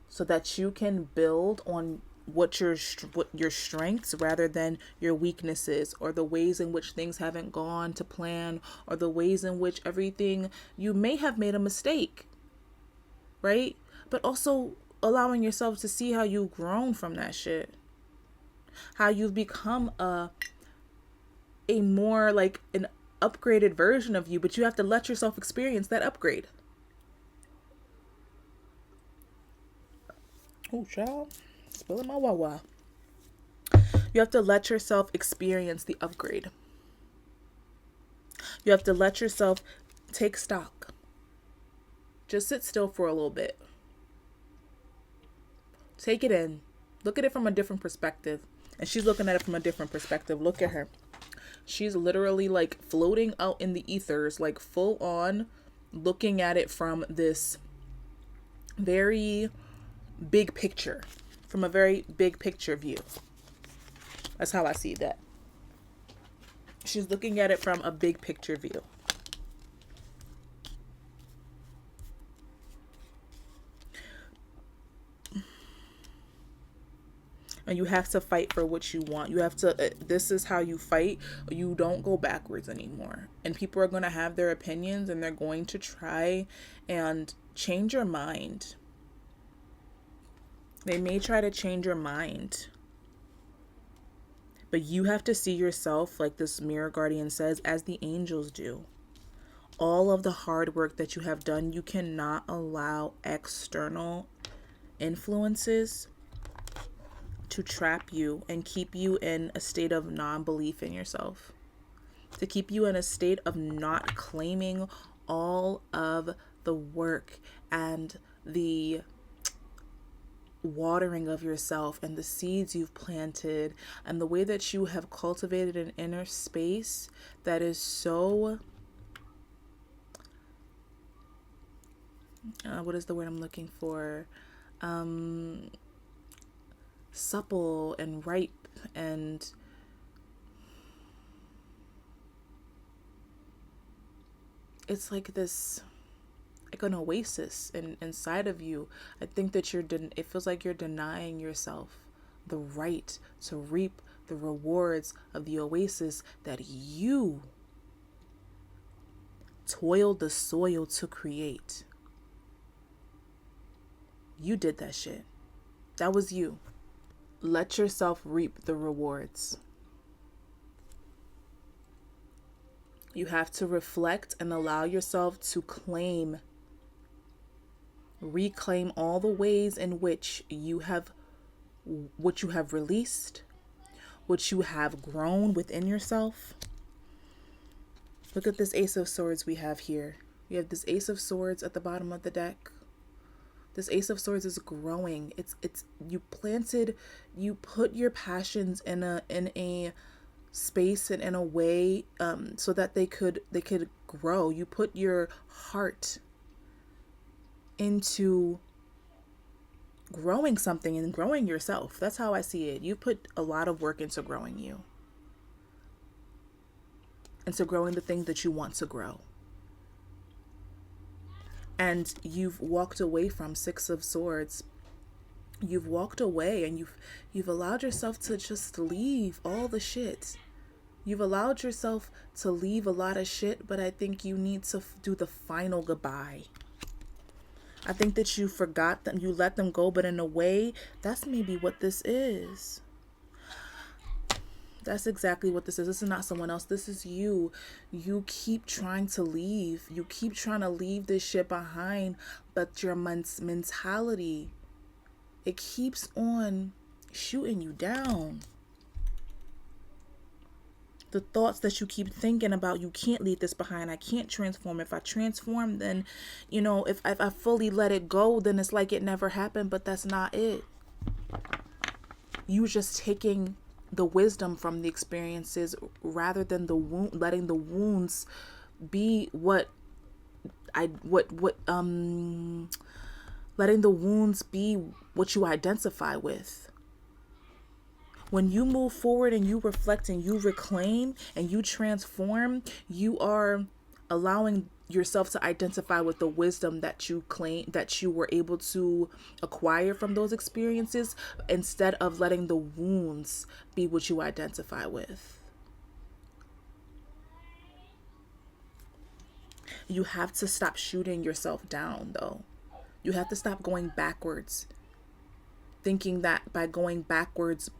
so that you can build on what your strengths rather than your weaknesses, or the ways in which things haven't gone to plan, or the ways in which everything, you may have made a mistake, right? But also allowing yourself to see how you've grown from that shit, how you've become a more like an upgraded version of you, but you have to let yourself experience that upgrade. Oh, child. Spilling my wawa. You have to let yourself experience the upgrade. You have to let yourself take stock. Just sit still for a little bit. Take it in. Look at it from a different perspective. And she's looking at it from a different perspective. Look at her. She's literally like floating out in the ethers, like full on looking at it from this very big picture. From a very big picture view. That's how I see that. She's looking at it from a big picture view. And you have to fight for what you want. You have to, this is how you fight. You don't go backwards anymore. And people are going to have their opinions, and they're going to try and change your mind. They may try to change your mind. But you have to see yourself, like this mirror guardian says, as the angels do. All of the hard work that you have done, you cannot allow external influences to trap you and keep you in a state of non-belief in yourself, to keep you in a state of not claiming all of the work and the watering of yourself and the seeds you've planted and the way that you have cultivated an inner space that is so what is the word I'm looking for? Supple and ripe, and it's like this, like an oasis inside of you. I think that it feels like you're denying yourself the right to reap the rewards of the oasis that you toiled the soil to create. You did that shit. That was you. Let yourself reap the rewards. You have to reflect and allow yourself to reclaim all the ways in which what you have released, what you have grown within yourself. Look at this Ace of Swords we have here. We have this Ace of Swords at the bottom of the deck. This Ace of Swords is growing. It's you put your passions in a space and in a way so that they could grow. You put your heart into growing something and growing yourself. That's how I see it. You put a lot of work into growing you, into growing the things that you want to grow. And you've walked away from Six of Swords. You've walked away and you've allowed yourself to just leave all the shit. You've allowed yourself to leave a lot of shit, but I think you need to do the final goodbye. I think that you forgot them, you let them go, but in a way, that's maybe what this is. That's exactly what this is. This is not someone else. This is you. You keep trying to leave. You keep trying to leave this shit behind, but your mentality, it keeps on shooting you down. The thoughts that you keep thinking about, you can't leave this behind. I can't transform. If I transform, then, if I fully let it go, then it's like it never happened, but that's not it. You just taking the wisdom from the experiences rather than letting the wounds be letting the wounds be what you identify with. When you move forward and you reflect and you reclaim and you transform, you are allowing yourself to identify with the wisdom that you claim, that you were able to acquire from those experiences, instead of letting the wounds be what you identify with. You have to stop shooting yourself down, though. You have to stop going backwards, thinking that by going backwards,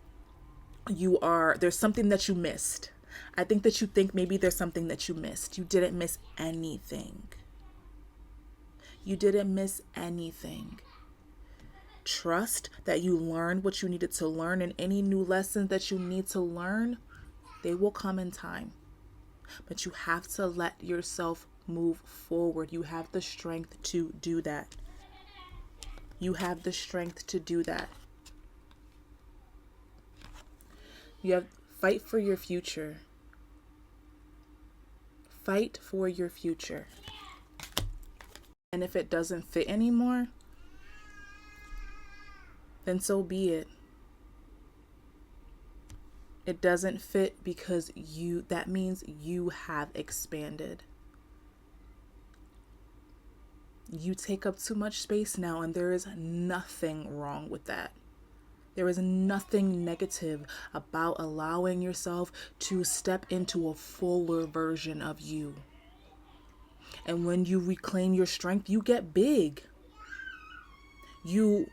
there's something that you missed. I think that you think maybe there's something that you missed. You didn't miss anything. You didn't miss anything. Trust that you learned what you needed to learn, and any new lessons that you need to learn, they will come in time. But you have to let yourself move forward. You have the strength to do that. You have the strength to do that. You have fight for your future. Fight for your future. And if it doesn't fit anymore, then so be it. It doesn't fit because that means you have expanded. You take up too much space now, and there is nothing wrong with that. There is nothing negative about allowing yourself to step into a fuller version of you. And when you reclaim your strength, you get big. You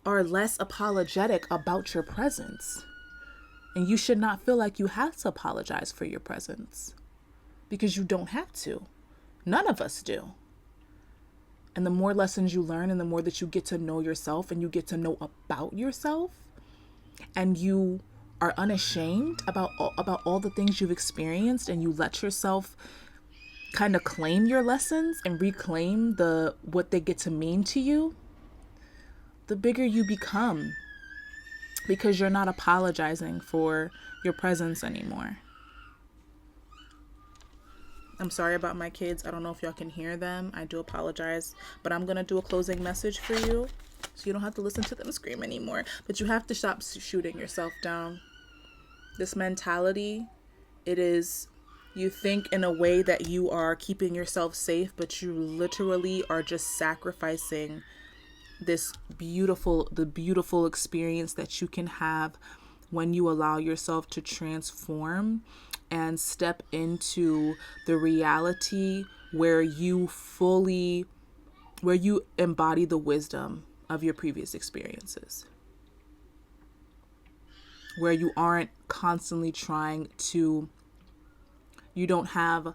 are less apologetic about your presence. And you should not feel like you have to apologize for your presence, because you don't have to. None of us do. And the more lessons you learn and the more that you get to know yourself and you get to know about yourself, and you are unashamed about all the things you've experienced, and you let yourself kind of claim your lessons and reclaim what they get to mean to you, the bigger you become, because you're not apologizing for your presence anymore. I'm sorry about my kids. I don't know if y'all can hear them. I do apologize, but I'm going to do a closing message for you so you don't have to listen to them scream anymore. But you have to stop shooting yourself down. This mentality, it is, you think in a way that you are keeping yourself safe, but you literally are just sacrificing the beautiful experience that you can have when you allow yourself to transform and step into the reality where you embody the wisdom of your previous experiences, where you aren't constantly you don't have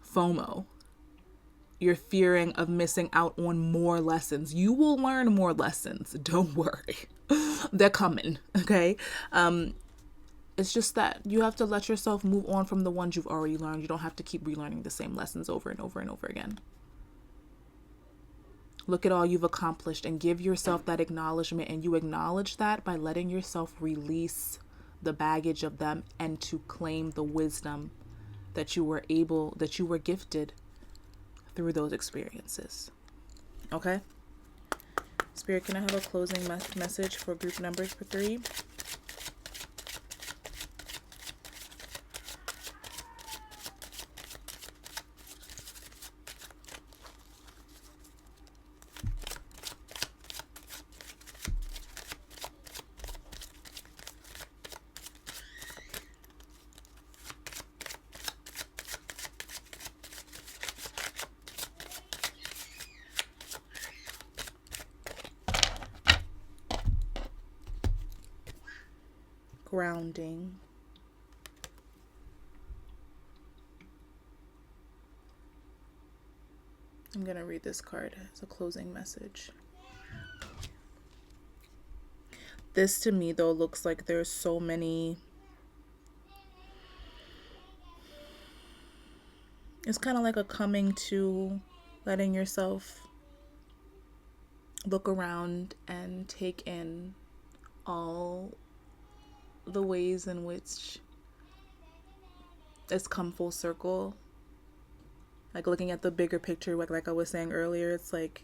FOMO. You're fearing of missing out on more lessons. You will learn more lessons. Don't worry. They're coming. Okay. It's just that you have to let yourself move on from the ones you've already learned. You don't have to keep relearning the same lessons over and over and over again. Look at all you've accomplished and give yourself that acknowledgement. And you acknowledge that by letting yourself release the baggage of them and to claim the wisdom that you were gifted through those experiences. Okay? Spirit, can I have a closing message for group number 3? Grounding. I'm going to read this card as a closing message. This to me, though, looks like there's so many. It's kind of like a coming to, letting yourself look around and take in all the ways in which it's come full circle. Like looking at the bigger picture, like I was saying earlier, it's like,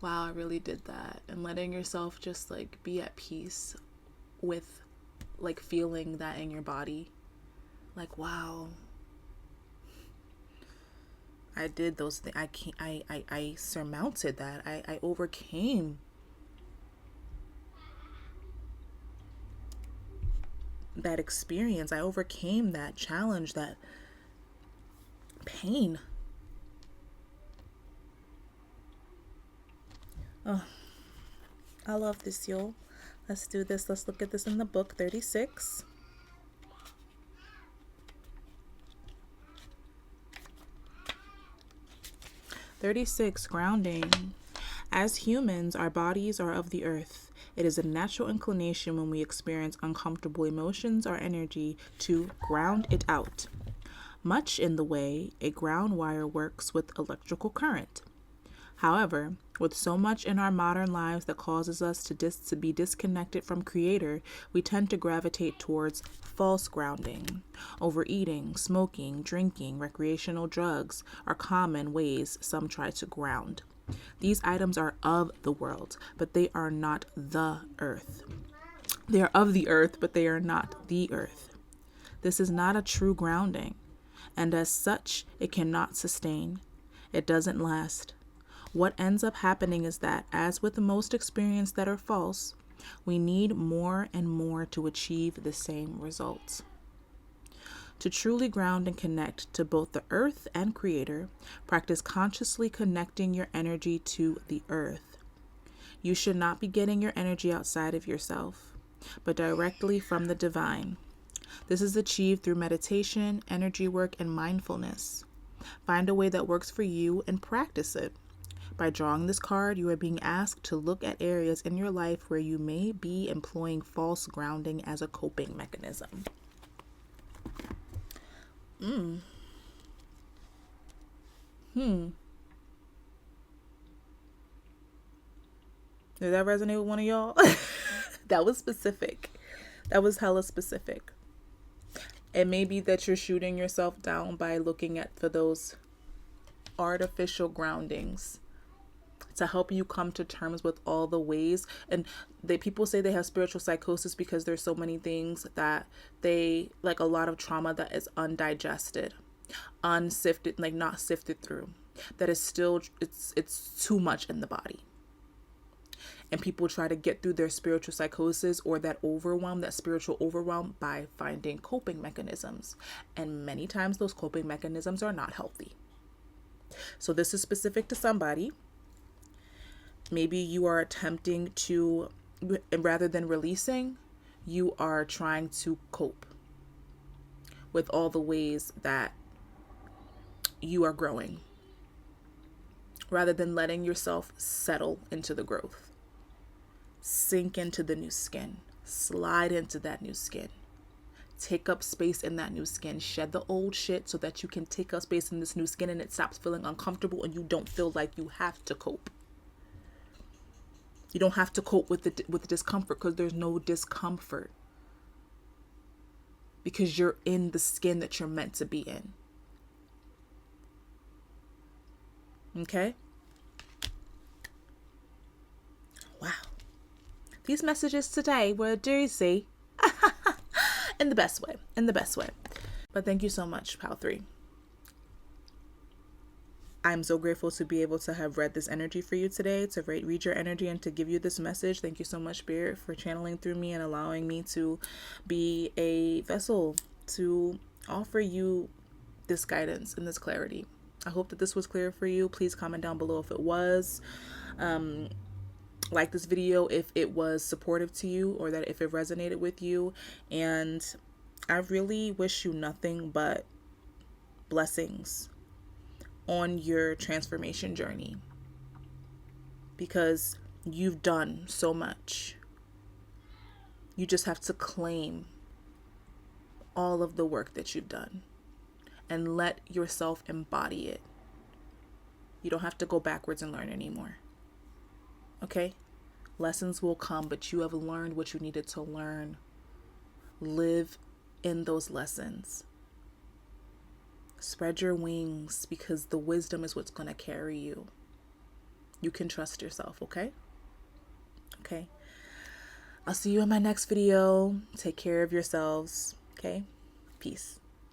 wow, I really did that. And letting yourself just like be at peace with like feeling that in your body. Like, wow, I did those things. I surmounted that. I overcame that experience. I overcame that challenge, that pain. Oh, I love this, y'all. Let's do this. Let's look at this in the book 36. Grounding. As humans, our bodies are of the earth. It is a natural inclination when we experience uncomfortable emotions or energy to ground it out, much in the way a ground wire works with electrical current. However, with so much in our modern lives that causes us to be disconnected from Creator, we tend to gravitate towards false grounding. Overeating, smoking, drinking, recreational drugs are common ways some try to ground. These items are of the world, but they are not the earth. They are of the earth, but they are not the earth. This is not a true grounding, and as such, it cannot sustain. It doesn't last. What ends up happening is that, as with most experiences that are false, we need more and more to achieve the same results. To truly ground and connect to both the earth and Creator, practice consciously connecting your energy to the earth. You should not be getting your energy outside of yourself, but directly from the divine. This is achieved through meditation, energy work, and mindfulness. Find a way that works for you and practice it. By drawing this card, you are being asked to look at areas in your life where you may be employing false grounding as a coping mechanism. Did that resonate with one of y'all? That was specific. That was hella specific. It may be that you're shooting yourself down by looking at for those artificial groundings to help you come to terms with all the ways. And people say they have spiritual psychosis because there's so many things that they, like a lot of trauma that is undigested, unsifted, like not sifted through, that is still, it's too much in the body. And people try to get through their spiritual psychosis or that overwhelm, that spiritual overwhelm, by finding coping mechanisms. And many times those coping mechanisms are not healthy. So this is specific to somebody. Maybe you are attempting to, rather than releasing, you are trying to cope with all the ways that you are growing, rather than letting yourself settle into the growth. Sink into the new skin. Slide into that new skin. Take up space in that new skin. Shed the old shit so that you can take up space in this new skin and it stops feeling uncomfortable and you don't feel like you have to cope. You don't have to cope with the discomfort, because there's no discomfort. Because you're in the skin that you're meant to be in. Okay? Wow. These messages today were doozy. In the best way. In the best way. But thank you so much, Pal 3. I'm so grateful to be able to have read this energy for you today, to read your energy and to give you this message. Thank you so much, Spirit, for channeling through me and allowing me to be a vessel to offer you this guidance and this clarity. I hope that this was clear for you. Please comment down below if it was. Like this video if it was supportive to you, or that if it resonated with you. And I really wish you nothing but blessings on your transformation journey, because you've done so much. You just have to claim all of the work that you've done and let yourself embody it. You don't have to go backwards and learn anymore. Okay? Lessons will come, but you have learned what you needed to learn. Live in those lessons. Spread your wings, because the wisdom is what's going to carry you. You can trust yourself, okay? Okay. I'll see you in my next video. Take care of yourselves, okay? Peace.